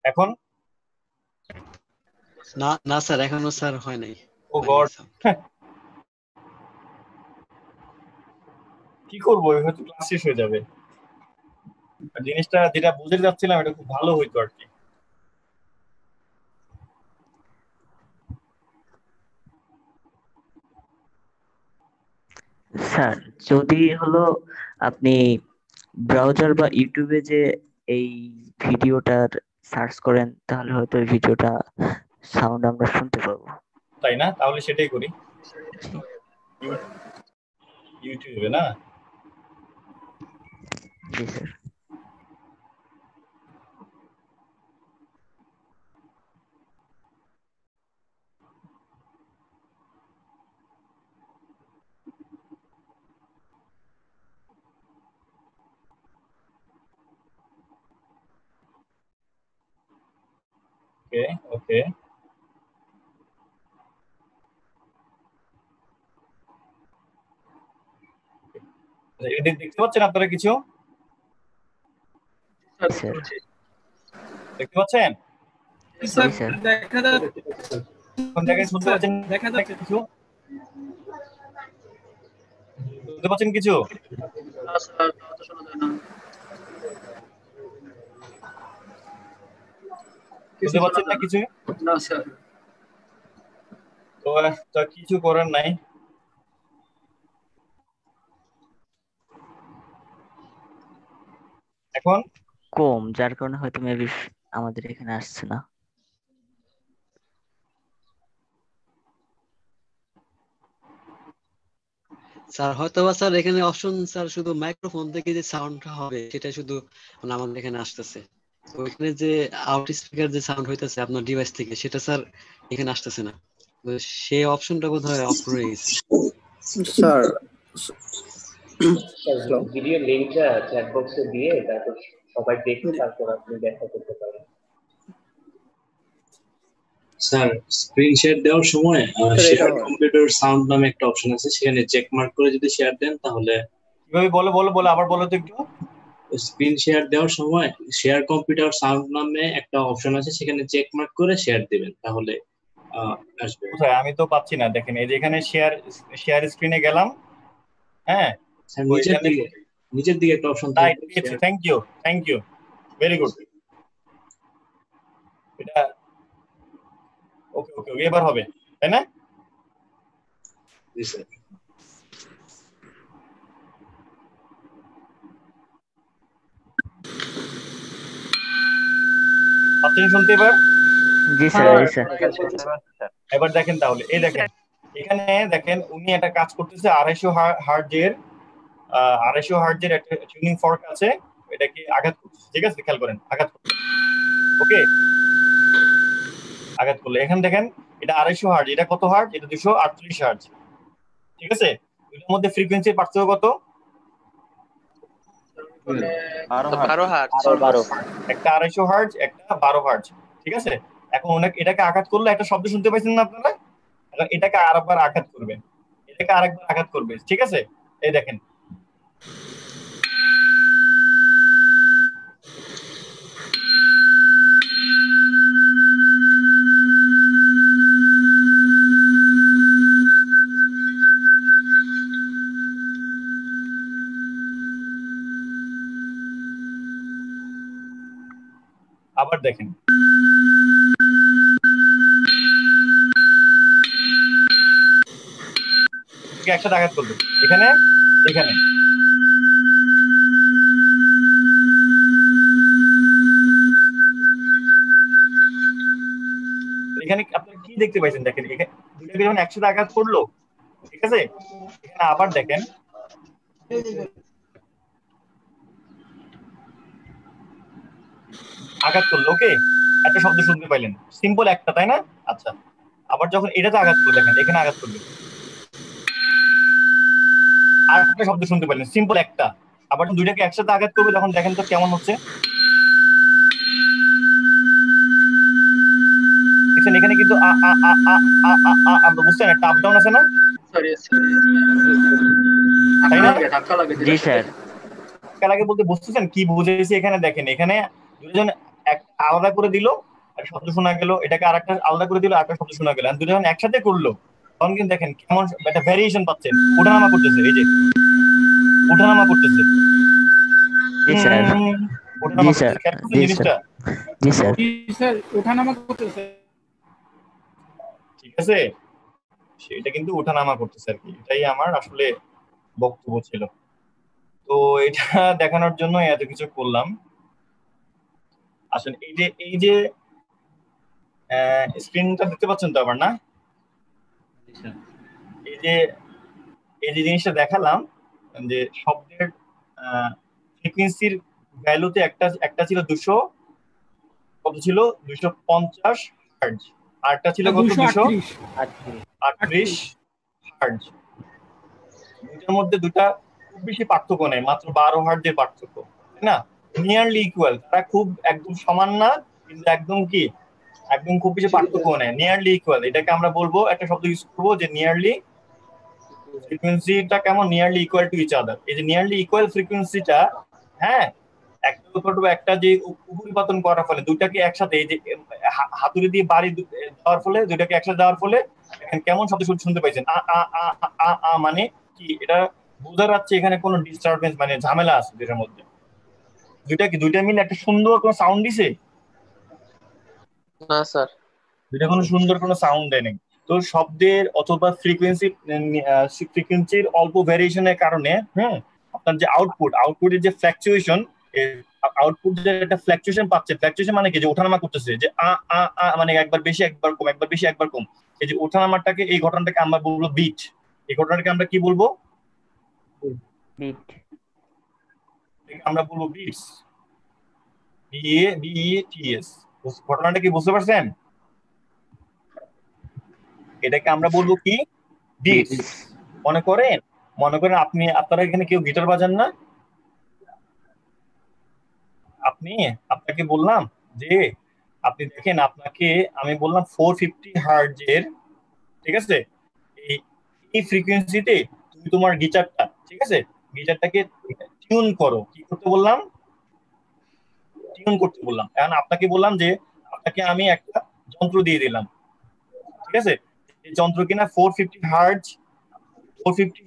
এখন না না স্যার, এখনো স্যার হয় নাই। ও গড, কি করবো, হয়তো ক্লাস শেষ হয়ে যাবে। আর জিনিসটা যেটা বুঝতে যাচ্ছিলাম এটা খুব ভালো হইতো আর কি। স্যার যদি হলো আপনি ব্রাউজার বা ইউটিউবে যে এই ভিডিওটার সার্চ করেন তাহলে হয়তো এই ভিডিওটা সাউন্ড আমরা শুনতে পাবো। তাই না? তাহলে সেটাই করি, জি ইউটিউবে না। জি স্যার। ওকে ওকে, দেখতে পাচ্ছেন আপনারা কিছু? স্যার দেখতে পাচ্ছেন? জি স্যার। দেখা যাচ্ছে, কোন জায়গায় শুনতে পাচ্ছেন? দেখা যাচ্ছে কিছু শুনতে পাচ্ছেন কিছু? না স্যার, তা তো শোনা যায় না। কিছু শুনতে শোনা পাচ্ছেন না যায় না। কিছু? না স্যার। তো তা কিছু করার নাই। এখন কম, যার কারণে হয়তো মেবি আমাদের এখানে আসছে না। স্যার হয়তোবা স্যার এখানে অপশন স্যার শুধু মাইক্রোফোন থেকে যে সাউন্ডটা হবে সেটা শুধু মানে আমাদের এখানে আসতেছে। তো ওইখানে যে আউট স্পিকার যে সাউন্ড হইতেছে আপনার ডিভাইস থেকে সেটা স্যার এখানে আসতেছে না। তো সেই অপশনটা বোধহয় অফ করে গেছে। স্যার ভিডিও লিংকটা চ্যাট বক্সে দিয়ে তারপর সবাই দেখে তারপর আপনি ব্যাখ্যা করতে পারেন। স্যার স্ক্রিন শেয়ার দেওয়ার সময় স্যার, শেয়ার এটা কম্পিউটার সাউন্ড নামে একটা অপশন আছে, সেখানে চেক মার্ক করে যদি শেয়ার দেন তাহলে কিভাবে বলো বলো বলো, আবার বলো তো একটু। স্ক্রিন শেয়ার দেওয়ার সময় শেয়ার কম্পিউটার সাউন্ড নামে একটা অপশন আছে, সেখানে চেক মার্ক করে শেয়ার দিবেন তাহলে আসবে। কোথায়? আমি তো পাচ্ছি না, দেখেন এই যে এখানে শেয়ার শেয়ার স্ক্রিনে গেলাম, হ্যাঁ স্যার তো নিচের এখানে দিকে একটা অপশন রাইট থাকবে। পেয়েছি, থ্যাংক ইউ ভেরি গুড। এটা ওকে ওকে ওকে, এবার হবে তাই না? জি স্যার। পাচ্ছেন শুনতে এবার? জি স্যার জি স্যার। এবার দেখেন তাহলে, এই দেখেন এখানে দেখেন উনি একটা কাজ করতেছে 250 হার্টজের একটা টিউনিং ফর্ক আছে, এটাকে আঘাত করছে, ঠিক আছে খেয়াল করেন, আঘাত করছে, ওকে আঘাত করলে এখানে দেখেন এটা 250 হার্টজ, এটা কত হার্টজ? এটা 238 হার্টজ, ঠিক আছে। এটার মধ্যে ফ্রিকোয়েন্সির পার্থক্য কত? 12 হার্টজ। একটা 250 হার্টজ, একটা 12 হার্টজ, ঠিক আছে। এখন এটাকে আঘাত করলে একটা শব্দ শুনতে পাইছেন না আপনারা? এখন এটাকে আরেকবার আঘাত করবে, এটাকে আরেকবার আঘাত করবে, ঠিক আছে। এই দেখেন আবার দেখেন একসাথে আঘাত করবে, এখানে এখানে এখানে আপনারা কি দেখতে পাইছেন? দেখেন এখানে দুটাকে যখন একসাথে আঘাত করলো, ঠিক আছে, এখানে আবার দেখেন আঘাত করলো, ওকে একটা শব্দ শুনতে পাইলেন, সিম্পল একটা, তাই না? আচ্ছা, আবার যখন এটাতে আঘাত করবে, দেখেন এখানে আঘাত করবে, আর একটা শব্দ শুনতে পাইলেন, সিম্পল একটা। আবার যখন দুইটাকে একসাথে আঘাত করবে তখন দেখেন তো কেমন হচ্ছে। দেখছেন এখানে কিন্তু আমরা বুঝছেন একটা আপ ডাউন আছে না, তাই না? জি স্যার। আগে বলতে বুঝতেছেন কি বুঝেছি? এখানে দেখেন এখানে দুজন একটা আলাদা করে দিল, একটা শব্দ শোনা গেল, এটাকে আরেকটা আলাদা করে দিল, আরেকটা শব্দ শোনা গেল, দুজন একসাথে করলো, তখন কিন্তু দেখেন কেমন একটা ভ্যারিয়েশন পাচ্ছেন, ওঠানামা করতেছে, এই যে ওঠানামা করতেছে, জি স্যার, ওঠানামা জি স্যার, করতেছে, খেয়াল করছেন জি স্যার, জিনিসটা? জি স্যার। জি স্যার, ওঠানামা করতেছে। ঠিক আছে, সেটা কিন্তু ওঠানামা করতেছে আর কি, এটাই আমার আসলে বক্তব্য ছিল। তো এটা দেখানোর জন্য এত কিছু করলাম। আসলে এই যে স্ক্রিনটা দেখতে পাচ্ছেন তো আবার, না? এই যে এই যে জিনিসটা দেখালাম যে শব্দের ফ্রিকোয়েন্সির ভ্যালুতে একটা একটা ছিল 200, কত ছিল 250 হার্টজ, আরটা ছিল কত 238 238 হার্টজ। দুইটার মধ্যে দুটা খুব বেশি পার্থক্য নেই, মাত্র 12 হার্টজের পার্থক্য, তাই না? নিয়ারলি ইকুয়াল, তারা খুব একদম সমান না, কিন্তু একদম কি একদম খুব বেশি পার্থক্য নেই, নিয়ারলি ইকুয়াল। এটাকে আমরা বলবো, একটা শব্দ ইউজ করবো যে নিয়ারলি ফ্রিকোয়েন্সিটা কেমন, nearly equal to each other. এই যে নিয়ারলি ইকুয়াল ফ্রিকোয়েন্সিটা, হ্যাঁ, একটা উপর একটা যে উপরিপাতন করার ফলে দুটাকে একসাথে, এই যে হাতুড়ি দিয়ে বাড়ি দেওয়ার ফলে, দুটাকে একসাথে দেওয়ার ফলে এখন কেমন শব্দ শুনতে পাইছেন, আ আ আ আ আ, মানে কি এটা বোঝা যাচ্ছে এখানে কোনো ডিস্টারবেন্স মানে ঝামেলা আছে দুটার মধ্যে। দুইটা মিলে একটা সুন্দর কোনো সাউন্ড দিছে না স্যার। দুইটা কোনো সুন্দর কোনো সাউন্ড দেয় নাই। তো শব্দের অথবা ফ্রিকোয়েন্সির অল্প ভ্যারিয়েশনের কারণে আপনার যে আউটপুটের যে ফ্ল্যাকচুয়েশন, আউটপুট যে একটা ফ্ল্যাকচুয়েশন পাচ্ছে, ফ্ল্যাকচুয়েশন মানে কি, যে ওঠানামা করতেছে, যে আ আ আ মানে একবার বেশি একবার কম, একবার বেশি একবার কম, এই যে ওঠানামাটাকে, এই ঘটনাটাকে আমরা বলবো বিট। এই ঘটনাটাকে আমরা কি বলবো? বিট। আমরা বলবো বিটস, বিইটিএস। ঘটনাটা কি বুঝতে পারছেন? এটাকে আমরা বলবো কি, বিটস। মনে করেন আপনারা এখানে কেউ গিটার বাজান না, আপনাকে বললাম যে আপনি দেখেন, আপনাকে আমি বললাম 450 হার্টজের, ঠিক আছে, এই ফ্রিকোয়েন্সিতে তুমি তোমার গিটারটা, ঠিক আছে, গিটারটাকে টিউন করো। কি করতে বললাম? টিউন করতে বললাম। এখন আপনাকে বললাম যে আপনাকে আমি একটা যন্ত্র দিয়ে দিলাম, ঠিক আছে, এই যন্ত্র কিনা 450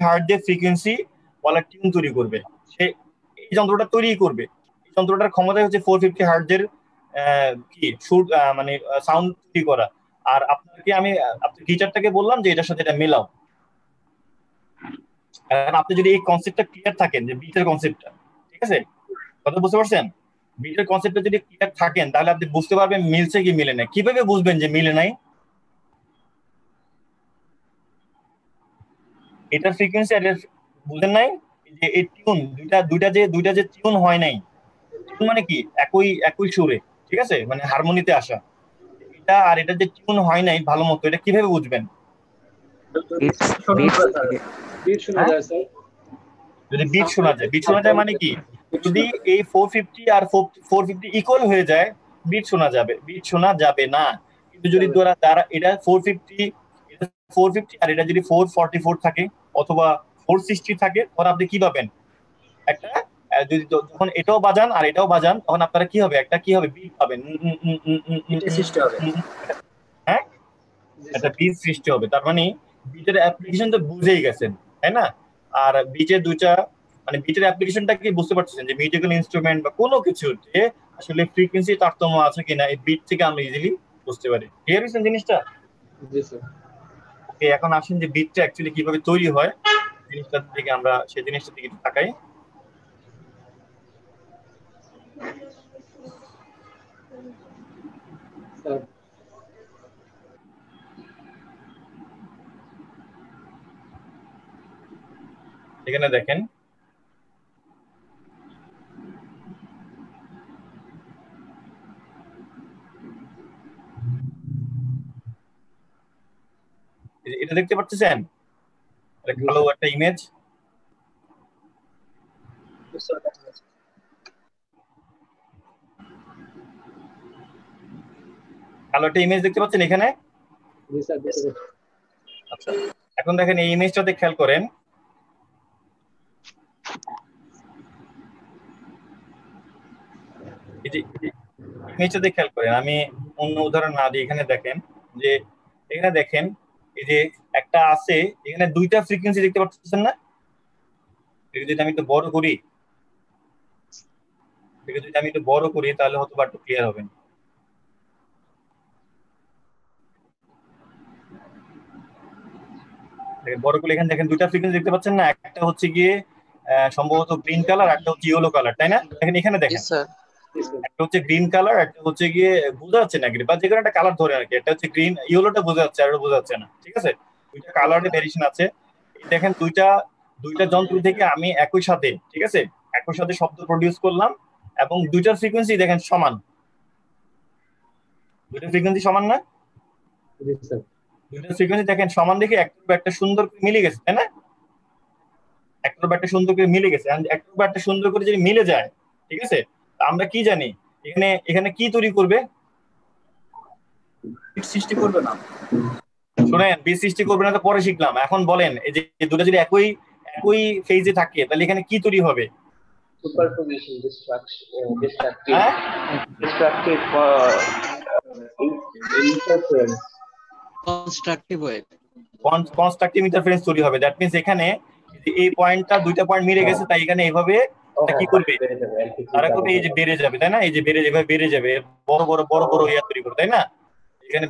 হার্টজের ফ্রিকোয়েন্সি ওয়ালা টিউন তৈরি করবে। সে এই যন্ত্রটা তৈরি করবে, এই যন্ত্রটার ক্ষমতা হচ্ছে 450 হার্টজের কি সুর মানে সাউন্ড তৈরি করা। আর আপনাকে আমি আপনার গিটারটাকে বললাম যে এটার সাথে এটা মেলাও। কারণ আপনি যদি এই কনসেপ্টটা ক্লিয়ার থাকেন, যে বিটের কনসেপ্টটা, ঠিক আছে, কথা বুঝতে পারছেন? বিটের কনসেপ্টটা যদি ক্লিয়ার থাকেন, তাহলে আপনি বুঝতে পারবেন মিলছে কি মিলে নাই। কিভাবে বুঝবেন যে মিলে নাই? এটার ফ্রিকোয়েন্সি আর বুঝেন নাই, যে এই টিউন দুইটা যে টিউন হয় নাই, টিউন মানে কি একই সুরে, ঠিক আছে, মানে হারমোনিতে আসা, এটা আর এটা যে টিউন হয় নাই ভালো মতো, এটা কিভাবে বুঝবেন? যদি বিট শোনা যায়, বিট শোনা যায় মানে কি, যদি এই 450 আর 450 ইকুয়াল হয়ে যায়, বিট শোনা যাবে না। কিন্তু যদি তারা এটা 450 আর এটা যদি 444 থাকে অথবা 460 থাকে, তখন আপনি কি পাবেন? একটা যদি যখন এটাও বাজান আর এটাও বাজান, তখন আপনারা কি হবে, একটা কি হবে, বিট পাবেন। হ্যাঁ, একটা বিট সৃষ্টি হবে। তার মানে বিটের অ্যাপ্লিকেশন তো বুঝেই গেছেন, তাই না? আর বিটের মানে বিটের অ্যাপ্লিকেশনটা কি বুঝতে পারছেন, যে মিউজিক্যাল ইনস্ট্রুমেন্ট বা কোনো কিছুতে আসলে ফ্রিকোয়েন্সি তারতম্য আছে কিনা, এই বিট থেকে আমরা ইজিলি বুঝতে পারি। ক্লিয়ার হয়েছে জিনিসটা? ওকে, এখন আসেন যে বিটটা অ্যাকচুয়ালি কিভাবে তৈরি হয়, জিনিসটার দিকে আমরা সেই জিনিসটার দিকে তাকাই। এখানে দেখেন, এটা দেখতে পাচ্ছেন, এটা কালো একটা ইমেজ, কালো একটা ইমেজ দেখতে পাচ্ছেন এখানে। আচ্ছা, এখন দেখেন এই ইমেজটাতে খেয়াল করেন, এই যে ইমেজটাতে খেয়াল করেন, আমি অন্য উদাহরণ না দিই, এখানে দেখেন যে এখানে দেখেন এই যে একটা আছে এখানে দুইটা ফ্রিকোয়েন্সি দেখতে পাচ্ছেন না? এটা যদি আমি একটু বড় করি, তাহলে হয়তো বা একটু ক্লিয়ার হবে। বড় করে এখানে দেখেন দুইটা ফ্রিকোয়েন্সি দেখতে পাচ্ছেন না? একটা হচ্ছে গিয়ে সম্ভবত গ্রিন কালার, একটা হচ্ছে ইয়েলো কালার, তাই না? দেখেন এখানে দেখেন, একটা হচ্ছে গ্রিন কালার, একটা হচ্ছে গিয়ে বোঝা যাচ্ছে না বা যে কোনো একটা কালার ধরে আর কি। একটা হচ্ছে গ্রিন, ইয়েলোটা বোঝা যাচ্ছে, আর বোঝা যাচ্ছে না, ঠিক আছে? দুইটা কালারের ভ্যারিয়েশন আছে। এই দেখেন দুইটা যন্ত্র থেকে আমি একই সাথে, ঠিক আছে, একই সাথে শব্দ প্রডিউস করলাম এবং দুইটার ফ্রিকোয়েন্সি দেখেন সমান। দুইটা ফ্রিকোয়েন্সি সমান না? দুইটা ফ্রিকোয়েন্সি দেখেন সমান দেখে একটা সুন্দর করে মিলে গেছে, তাই না? একটা সুন্দর করে মিলে গেছে, একটা সুন্দর করে যদি মিলে যায়, ঠিক আছে, আমরা কি জানি এখানে কি তৈরি করবে? সৃষ্টি করবে না। শুনেন, বীজ সৃষ্টি করবে না তো পরে শিখলাম। এখন বলেন, এই যে দুটো যদি একই ফেজে থাকে তাহলে এখানে কি তৈরি হবে? সুপারপজিশন, ডিস্ট্রাকটিভ, হ্যাঁ, destructive interference, constructive wave, constructive interference তৈরি হবে। দ্যাট মিন্স এখানে এই পয়েন্টটা দুইটা পয়েন্ট মিলে গেছে, তাই এখানে এইভাবে কি করবে? তারা করবে এই যে বেড়ে যাবে, তাই না? এই যে বেড়ে যাবে, বড় বড় বড় বড় ইয়া তৈরি করবে, তাই না? এখানে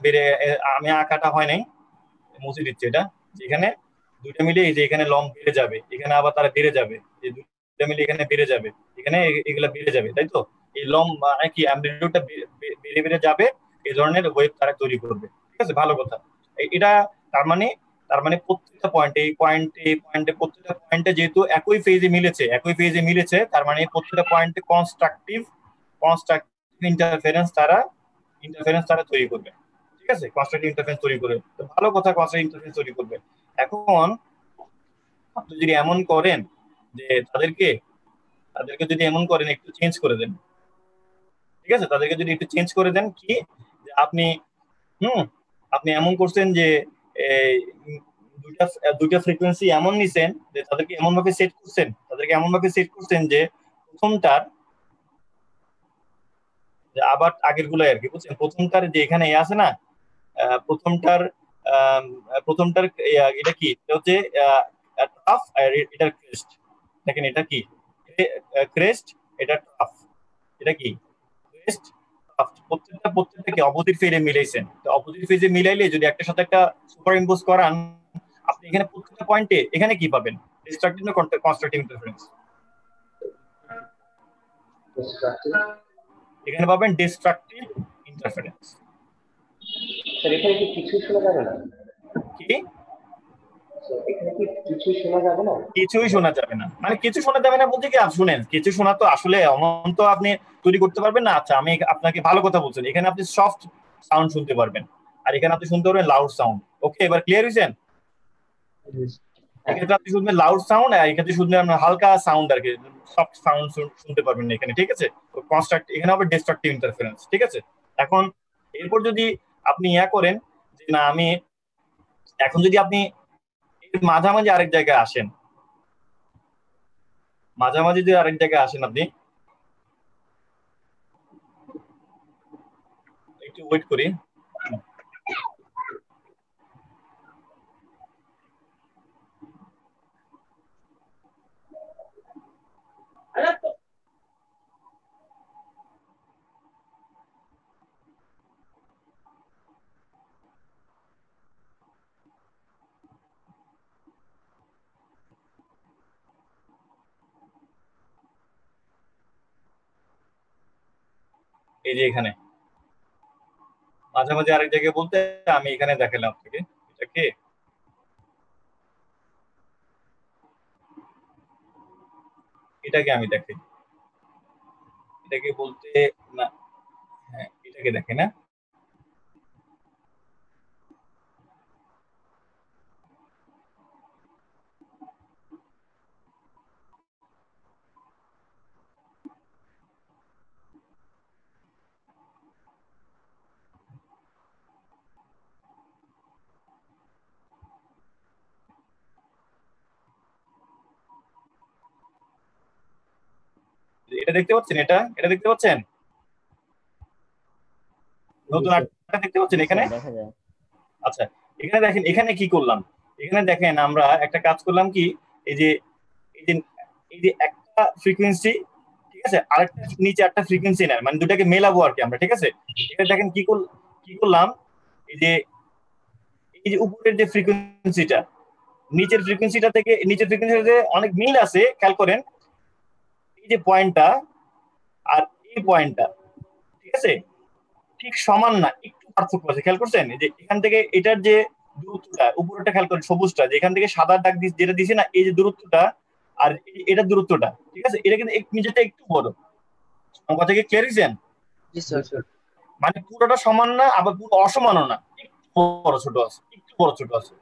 আমি আঁকাটা হয় নাই, মুছে দিচ্ছি এটা। এখানে দুইটা মিলে এই যে এখানে লং বেড়ে যাবে, এখানে আবার তারা বেড়ে যাবে, এই দুইটা মিলে এখানে বেড়ে যাবে, এখানে এগুলা বেড়ে যাবে, তাই তো? এই লং কি অ্যামপ্লিটিউডটা বেড়ে বেড়ে যাবে, এই ধরনের ওয়েভ তারা তৈরি করবে, ঠিক আছে? ভালো কথা। এটা তার মানে প্রত্যেকটা পয়েন্টে প্রত্যেকটা পয়েন্টে যেহেতু একই ফেজে মিলেছে, তার মানে প্রত্যেকটা পয়েন্টে কনস্ট্রাকটিভ ইন্টারফারেন্স তারা তৈরি করবে, ঠিক আছে? কনস্ট্রাকটিভ ইন্টারফারেন্স তৈরি করবে, তো ভালো কথা, কনস্ট্রাকটিভ ইন্টারফারেন্স তৈরি করবে। এখন আপনি যদি এমন করেন যে তাদেরকে যদি এমন করেন একটু চেঞ্জ করে দেন, ঠিক আছে, তাদেরকে যদি একটু চেঞ্জ করে দেন, কি যে আপনি এমন করছেন যে এই, দুইটা ফ্রিকোয়েন্সি এমন নিছেন যে তাদেরকে এমন ভাবে সেট করছেন যে প্রথমটার আবার আগের গুলাই আর কি, বুঝছেন? প্রথমটার যে এখানে আছে না, প্রথমটার এটা কি? এটা হচ্ছে ট্রাফ, আর এটার ক্রেস্ট। দেখেন এটা কি? ক্রেস্ট, এটা ট্রাফ। এটা কি? Crest, trough. প্রত্যেকটা কি অপোজিট ফেজে মিলাইছেন। তো অপোজিট ফেজে মিলাইলে যদি একটার সাথে একটা সুপার ইম্পোজ করান, আপনি এখানে প্রত্যেকটা পয়েন্টে এখানে কি পাবেন? ডিস্ট্রাকটিভ না কনস্ট্রাকটিভ ইন্টারফারেন্স? এখানে পাবেন ডিস্ট্রাকটিভ ইন্টারফারেন্স। স্যার এখানে কি কিছু শোনা যাবে না? কি? এখানে কি কিছুই শোনা যাবে না? কিছুই শোনা যাবে না মানে কিছু শোনা যাবে না বলতে কি, শুনেন, কিছু শোনা তো আসলে এমন তো আপনি তৈরি করতে পারবেন না। আচ্ছা, আমি আপনাকে ভালো কথা বলছেন, এখানে আপনি সফট সাউন্ড শুনতে পারবেন, আর এখানে আপনি শুনতে পারবেন লাউড সাউন্ড। ওকে, এবার ক্লিয়ার হয়েছেন? এক্ষেত্রে আপনি শুনবেন লাউড সাউন্ড, আর এক্ষেত্রে শুনবেন আপনার হালকা সাউন্ড আর কি, সফট সাউন্ড শুনতে পারবেন না এখানে, ঠিক আছে? এখানে হবে ডিস্ট্রাকটিভ ইন্টারফারেন্স, ঠিক আছে? এখন এরপর যদি আপনি করেন যে না, এখন যদি আপনি মাঝামাঝি আরেক জায়গায় আসেন, আপনি একটু ওয়েট করি। এই যে এখানে মাঝামাঝি আরেক জায়গায় বলতে আমি এখানে দেখালাম আপনাকে, এটাকে আমি দেখাই, এটাকে বলতে না, হ্যাঁ এটাকে দেখে না, এটা দেখতে পাচ্ছেন? এটা দেখতে পাচ্ছেন? নতুন আর্টটা দেখতে পাচ্ছেন এখানে? আচ্ছা, এখানে দেখেন এখানে কি করলাম, এখানে দেখেন আমরা একটা কাজ করলাম কি, এই যে এই যে এই যে একটা ফ্রিকোয়েন্সি, ঠিক আছে, আরেকটা নিচে একটা ফ্রিকোয়েন্সি নেয়, মানে দুটাকে মেলাবো আর কি আমরা, ঠিক আছে। এখানে দেখেন কি করলাম, এই যে উপরের যে ফ্রিকোয়েন্সিটা নিচের ফ্রিকোয়েন্সিতে অনেক মিল আছে, খেয়াল করেন এই যে পয়েন্টটা আর এই পয়েন্টটা, ঠিক আছে, ঠিক সমান না, একটু পার্থক্য আছে, খেয়াল করছেন? এই যে এখান থেকে এটার যে দূরত্বটা উপরেরটা খেয়াল করেন, সবুজটা যে এখান থেকে সাদা দাগ যেটা দিছি না, এই যে দূরত্বটা আর এটার দূরত্বটা, ঠিক আছে, এটা কিন্তু নিচেটা একটু বড়। আমার কথা কি ক্লিয়ার হয়েছেন? মানে পুরোটা সমান না, আবার পুরো অসমানও না, একটু বড় ছোট আছে, একটু বড় ছোট আছে,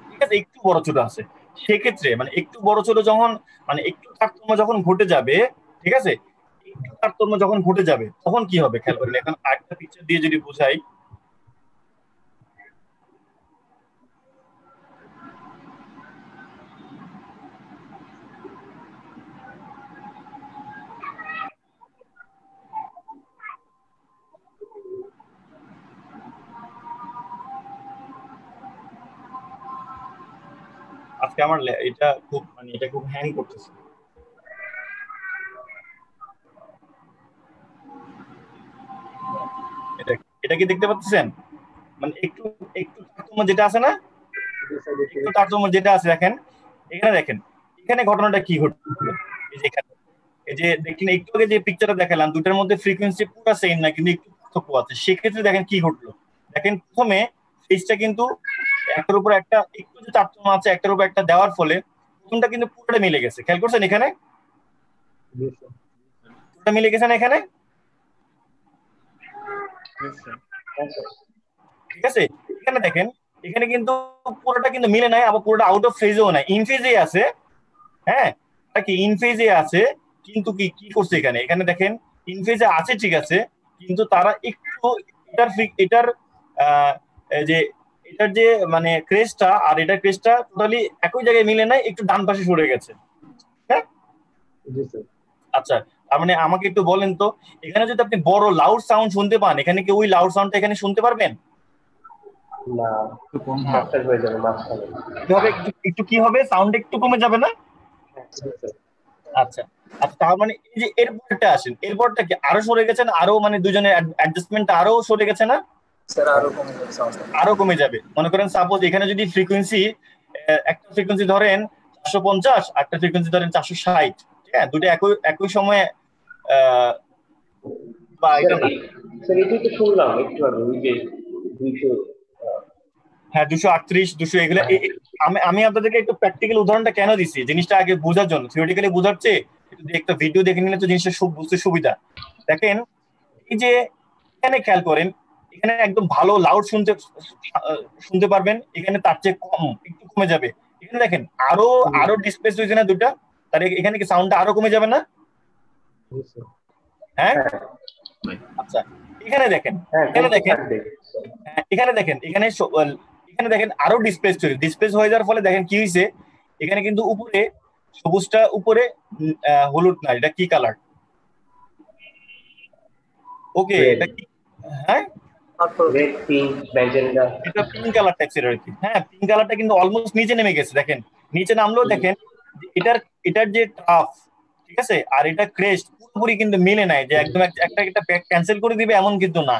ঠিক আছে, একটু বড় ছোট আছে। সেক্ষেত্রে মানে একটু বড় ছোট যখন, মানে একটু তারতম্য যখন ঘটে যাবে, ঠিক আছে, একটু তারতম্য যখন ঘটে যাবে তখন কি হবে খেয়াল করেন। এখন আরেকটা পিকচার দিয়ে যদি বোঝাই, আজকে আমার এটা খুব হ্যাং করতেছে। এটা কি দেখতে পাচ্ছেন? মানে একটু একটু তারতম্য যেটা আছে না, একটু তারতম্য যেটা আছে, দেখেন এখানে, দেখেন এখানে ঘটনাটা কি ঘটলো। এই যে এখানে, এই যে দেখলেন একটু আগে যে পিকচারটা দেখালাম, দুটার মধ্যে ফ্রিকোয়েন্সি পুরো সেম না, কিন্তু একটু পার্থক্য আছে। সেক্ষেত্রে দেখেন কি ঘটলো, দেখেন প্রথমে ফেজটা কিন্তু একটার উপর একটা একটু যে তারতম্য আছে একটার উপর একটা দেওয়ার ফলে প্রথমটা কিন্তু পুরোটা মিলে গেছে, খেয়াল করছেন? এখানে পুরোটা মিলে গেছে না এখানে, ঠিক আছে। এখানে দেখেন এখানে কিন্তু পুরোটা কিন্তু মিলে নাই, আবার পুরোটা আউট অফ ফেজও নাই, ইন ফেজে আছে। হ্যাঁ, কি ইন ফেজে আছে, কিন্তু কি করছে এখানে, এখানে দেখেন ইন ফেজে আছে ঠিক আছে, কিন্তু তারা একটু এটার যে এটার যে মানে ক্রেস্টটা আর এটার ক্রেস্টটা টোটালি একই জায়গায় মিলে নাই, একটু ডান পাশে সরে গেছে। হ্যাঁ, আচ্ছা, তার মানে আমাকে একটু বলেন তো, এখানে যদি আপনি বড় লাউড সাউন্ড শুনতে পান, এখানে কি ওই লাউড সাউন্ডটা এখানে শুনতে পারবেন? না, মাস্টার হয়ে যাবে মাঝখানে। একটু কি হবে, সাউন্ড একটু কমে যাবে না? আচ্ছা আচ্ছা, তার মানে এই যে এরপরটা আসেন, এরপরটা কি আরো সরে গেছেন, আরো মানে দুজনের অ্যাডজাস্টমেন্ট আরো সরে গেছে না? স্যার আরো কমে যাবে সাউন্ড। আরো কমে যাবে। মনে করেন সাপোজ এখানে যদি ফ্রিকোয়েন্সি, একটা ফ্রিকোয়েন্সি ধরেন 450, একটা ফ্রিকোয়েন্সি ধরেন 460, ঠিক আছে, দুটো একই সময়ে বা এটা না, স্যার এটাই তো শুনলাম একটু আগে, ওই যে 200, হ্যাঁ 238 200 এগুলো। আমি আপনাদেরকে একটু প্র্যাকটিক্যাল উদাহরণটা কেন দিচ্ছি, জিনিসটা আগে বোঝার জন্য, থিওরিটিক্যালি বোঝার চেয়ে একটা ভিডিও দেখে নিলে তো জিনিসটা বুঝতে সুবিধা। দেখেন এই যে এখানে খেয়াল করেন, এখানে একদম ভালো লাউড শুনতে পারবেন, এখানে তার চেয়ে কম একটু কমে যাবে। এখানে দেখেন আরো ডিসপ্লেস হয়েছে না দুটা, তার এখানে কি সাউন্ডটা আরো কমে যাবে না? হ্যাঁ, আচ্ছা এখানে দেখেন, এখানে দেখেন আরো ডিসপ্লেস হয়ে যাওয়ার ফলে দেখেন কি হয়েছে, এখানে কিন্তু উপরে সবুজটা উপরে হলুদ না, এটা কি কালার? ওকে, এটা কি? হ্যাঁ, রেড, পিঙ্ক, ম্যাজেন্ডা, এটা পিঙ্ক কালার টাইপের আর কি। হ্যাঁ, পিঙ্ক কালারটা কিন্তু অলমোস্ট নিচে নেমে গেছে, দেখেন নিচে নামলেও দেখেন এটার যে ট্রাফ, ঠিক আছে, আর এটা ক্রেস্ট পুরোপুরি কিন্তু মিলে নাই, যে একদম একটা ক্যান্সেল করে দিবে এমন কিন্তু না,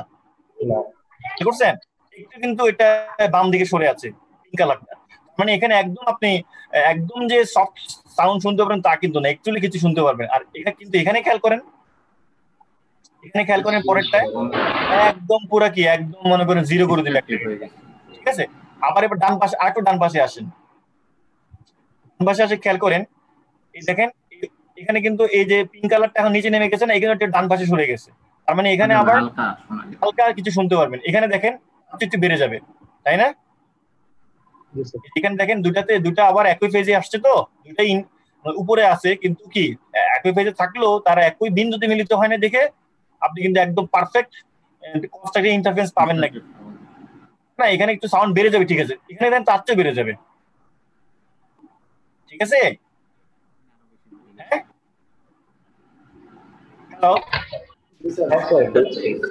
ঠিক করছেন? একটু কিন্তু এটা বাম দিকে সরে আছে পিঙ্ক কালারটা, মানে এখানে একদম আপনি একদম যে সফট সাউন্ড শুনতে পারবেন তা কিন্তু না, অ্যাকচুয়ালি কিছু শুনতে পারবেন। আর এটা কিন্তু এখানে খেয়াল করেন, পরেরটায় একদম পুরা কি একদম মনে করেন জিরো করে দিলে, ঠিক আছে। আবার এবার ডান পাশে আরেকটু ডান পাশে আসেন, ডান পাশে আসে খেয়াল করেন, এই দেখেন এখানে কিন্তু এই যে পিঙ্ক কালারটা এখন নিচে নেমে গেছে না, এখানে একটা ডান পাশে সরে গেছে, তার মানে এখানে আবার হালকা কিছু শুনতে পারবেন। এখানে দেখেন একটু বেড়ে যাবে, তাই না? এখানে দেখেন দুটা আবার একই ফেজে আসছে, তো দুটাই উপরে আছে, কিন্তু কি একই ফেজে থাকলেও তারা একই বিন্দুতে মিলিত হয় না, দেখে আপনি কিন্তু একদম পারফেক্ট কনস্ট্রাকটিভ ইন্টারফারেন্স পাবেন নাকি না। এখানে একটু সাউন্ড বেড়ে যাবে, ঠিক আছে, এখানে দেন তার চেয়ে বেড়ে যাবে, ঠিক আছে। হ্যালো,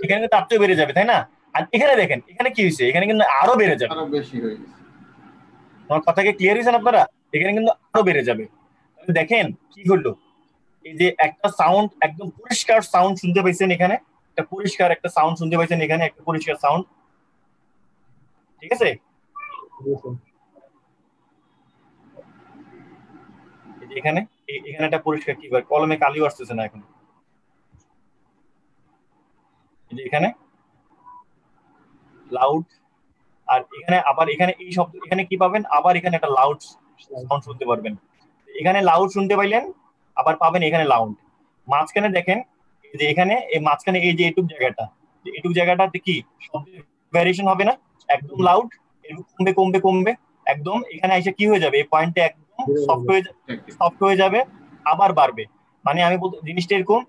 এখানে তার চেয়ে বেড়ে যাবে, তাই না? আর এখানে দেখেন এখানে কি হয়েছে, এখানে কিন্তু আরো বেড়ে যাবে, আরো বেশি হয়ে গেছে। আমার কথা কি ক্লিয়ার হয়েছেন আপনারা? এখানে কিন্তু আরো বেড়ে যাবে। তাহলে দেখেন কি হলো, এই যে একটা সাউন্ড, একদম পরিষ্কার সাউন্ড শুনতে পাইছেন, এখানে একটা পরিষ্কার একটা সাউন্ড শুনতে পাইছেন, এখানে একটা পরিষ্কার সাউন্ড, ঠিক আছে? এই যে এখানে এখানে একটা পরিষ্কার, কি ভাই কলমে কালিও আসতেছে না এখন, এই যে এখানে লাউড, আর এখানে আবার এখানে এই শব্দ, এখানে কি পাবেন, আবার এখানে একটা লাউড সাউন্ড শুনতে পারবেন, এখানে লাউড শুনতে পাইলেন, আবার পাবেন এখানে লাউড। মাঝখানে দেখেন যে এখানে এই মাঝখানে এই যে এইটুক জায়গাটাতে কি শব্দের ভ্যারিয়েশন হবে না, একদম লাউড, একটু কমবে কমবে কমবে, একদম এখানে এসে কি হয়ে যাবে, এই পয়েন্টে একদম সফট হয়ে যাবে, আবার বাড়বে। মানে আমি বলতে জিনিসটা এরকম,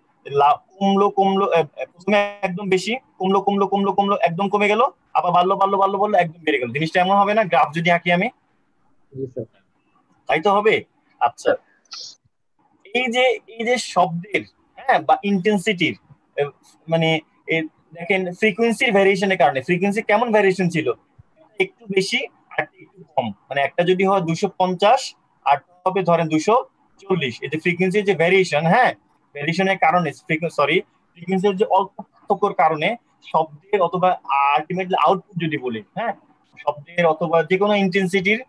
কমলো কমলো, প্রথমে একদম বেশি, কমলো কমলো কমলো কমলো, একদম কমে গেল, আবার বাড়লো বাড়লো বাড়লো বাড়লো, একদম বেড়ে গেল। জিনিসটা এমন হবে না, গ্রাফ যদি আঁকি আমি, তাই তো হবে। আচ্ছা, এই যে শব্দের, হ্যাঁ, বা ইন্টেন্সিটির, মানে দেখেন ফ্রিকোয়েন্সির ভ্যারিয়েশনের কারণে, ফ্রিকোয়েন্সি কেমন ভ্যারিয়েশন ছিল, একটু বেশি আর একটু কম, মানে একটা যদি হয় 250 আর হবে ধরেন 240, এই যে ফ্রিকোয়েন্সির যে ভ্যারিয়েশন, হ্যাঁ, ভ্যারিয়েশনের কারণে ফ্রিকোয়েন্সির যে অল্প পার্থক্যর কারণে শব্দের অথবা আলটিমেটলি আউটপুট যদি বলি, হ্যাঁ, শব্দের অথবা যে কোনো ইন্টেন্সিটির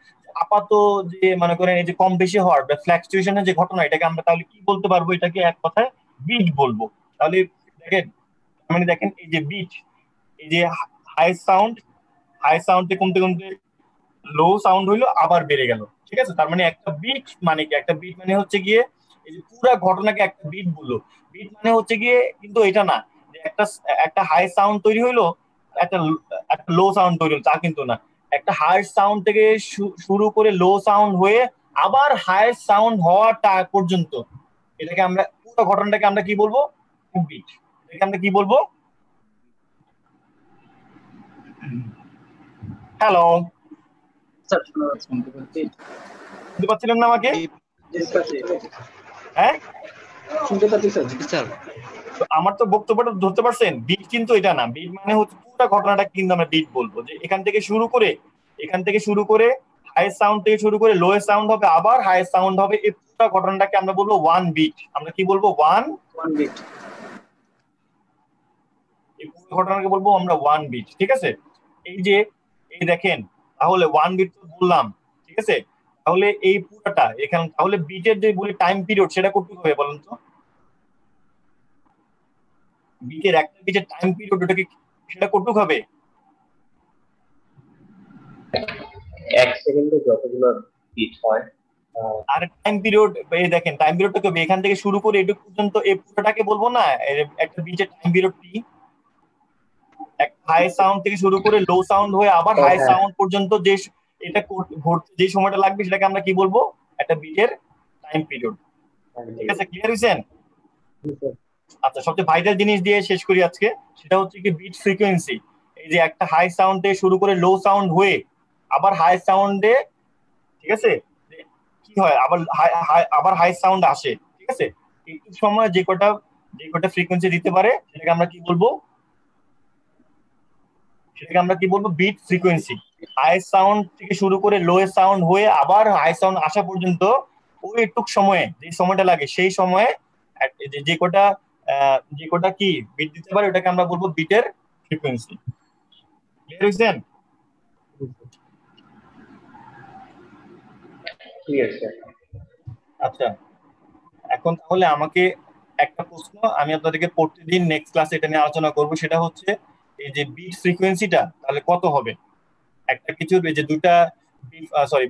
আপাত যে মনে করেন এই যে কম বেশি হওয়ার বা ফ্লাকচুয়েশনের যে ঘটনা, এটাকে আমরা তাহলে কি বলতে পারবো, এটাকে এক কথায় বিট বলবো। তাহলে দেখেন, মানে দেখেন এই যে বিট, এই যে হাই সাউন্ডে কমতে কমতে লো সাউন্ড হইলো, আবার বেড়ে গেল, ঠিক আছে? তার মানে একটা বিট মানে কি, একটা বিট মানে হচ্ছে গিয়ে এই যে পুরো ঘটনাকে একটা বিট বললো। বিট মানে হচ্ছে গিয়ে কিন্তু এটা না যে একটা একটা হাই সাউন্ড তৈরি হইলো, একটা একটা লো সাউন্ড তৈরি হলো, তা কিন্তু না। একটা হাই সাউন্ড থেকে শুরু করে লো সাউন্ড হয়ে আবার হাই সাউন্ড হওয়াটা পর্যন্ত, এটাকে আমরা পুরো ঘটনাটাকে আমরা কি বলবো, বিট। এটাকে আমরা কি বলবো? হ্যালো, শুনতে পাচ্ছিলেন না আমাকে? হ্যাঁ, শুনতে পাচ্ছি স্যার। আমার তো বক্তব্যটা ধরতে পারছেন। বিট কিন্তু এটা না, বিট মানে হচ্ছে পুরো ঘটনাটা কিন্তু আমরা বিট বলবো, যে এখান থেকে শুরু করে হাই সাউন্ড থেকে শুরু করে লোয়েস্ট সাউন্ড হবে, আবার হাই সাউন্ড হবে, এই পুরো ঘটনাটাকে আমরা বলবো ওয়ান বিট। আমরা কি বলবো? One beat. এই পুরো ঘটনাকে বলবো আমরা ওয়ান বিট, ঠিক আছে? এই দেখেন, তাহলে ওয়ান বিট তো বললাম, ঠিক আছে? তাহলে এই পুরোটা এখানে, তাহলে বিটের যে বলি টাইম পিরিয়ড, সেটা কতটুকু হবে বলেন তো? বিটের একটা বিটের টাইম পিরিয়ড, ওটাকে সেটা কতটুকু হবে? 1 সেকেন্ডে যতগুলো বিট হয়। আর টাইম পিরিয়ড, এই দেখেন টাইম পিরিয়ডটা কবে, এখান থেকে শুরু করে এটুকু পর্যন্ত, এই পুরোটাকে বলবো না একটা বিটের টাইম পিরিয়ড টি। হাই সাউন্ড থেকে শুরু করে লো সাউন্ড হয়ে আবার হাই সাউন্ড পর্যন্ত যে এটা ঘটতে যে সময়টা লাগবে, সেটাকে আমরা কি বলবো? একটা বিটের টাইম পিরিয়ড। ঠিক আছে, ক্লিয়ার হয়েছেন? আচ্ছা, সবচেয়ে ভাইটাল জিনিস দিয়ে শেষ করি আজকে, সেটা হচ্ছে কি বিট ফ্রিকোয়েন্সি। এই যে একটা হাই সাউন্ড থেকে শুরু করে লো সাউন্ড হয়ে আবার হাই সাউন্ডে, ঠিক আছে, কি হয়, আবার হাই সাউন্ড আসে, ঠিক আছে? একটু সময় যে কটা ফ্রিকোয়েন্সি দিতে পারে, সেটাকে আমরা কি বলবো? Bit frequency. হাই সাউন্ড থেকে শুরু করে লোয়েস্ট সাউন্ড হয়ে আবার হাই সাউন্ড আসা পর্যন্ত ওই একটু সময়ে, যে সময়টা লাগে, সেই সময়ে যে কটা কি বিট দিতে পারে, ওটাকে আমরা বলবো বিটের ফ্রিকোয়েন্সি। ক্লিয়ার হয়েছেন? আচ্ছা, এখন তাহলে আমাকে একটা প্রশ্ন, আমি আপনাদেরকে প্রতিদিন নেক্সট ক্লাসে এটা নিয়ে আলোচনা করব, সেটা হচ্ছে এই যে বিট ফ্রিকোয়েন্সিটা তাহলে কত হবে একটা কিছুর, এই যে দুটা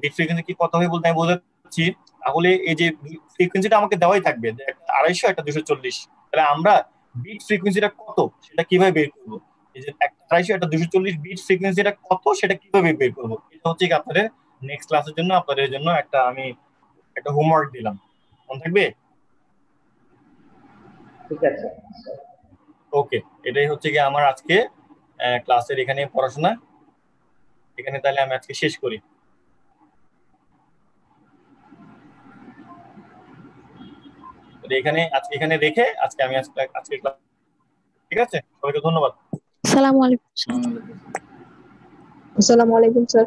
বিট ফ্রিকোয়েন্সি কি কত হবে বলতে আমি বোঝাচ্ছি। তাহলে এই যে ফ্রিকোয়েন্সিটা আমাকে দেওয়াই থাকবে, যে একটা 250 একটা 240, তাহলে আমরা বিট ফ্রিকোয়েন্সিটা কত সেটা কিভাবে বের করবো? এই যে একটা 250 একটা 240 বিট ফ্রিকোয়েন্সিটা কত সেটা কিভাবে বের করবো, এটা হচ্ছে আপনাদের নেক্সট ক্লাসের জন্য আপনাদের জন্য আমি একটা হোমওয়ার্ক দিলাম। মনে থাকবে? ঠিক আছে, ওকে, এটাই হচ্ছে কি আমার আজকে ক্লাসের এখানে পড়াশোনা। এখানে তাহলে আমি আজকে শেষ করি। এখানে রেখে আজকে আমি আজকে ক্লাস, ঠিক আছে? সবাইকে ধন্যবাদ। আসসালামু আলাইকুম স্যার। আসসালামু আলাইকুম। আসসালামু আলাইকুম স্যার।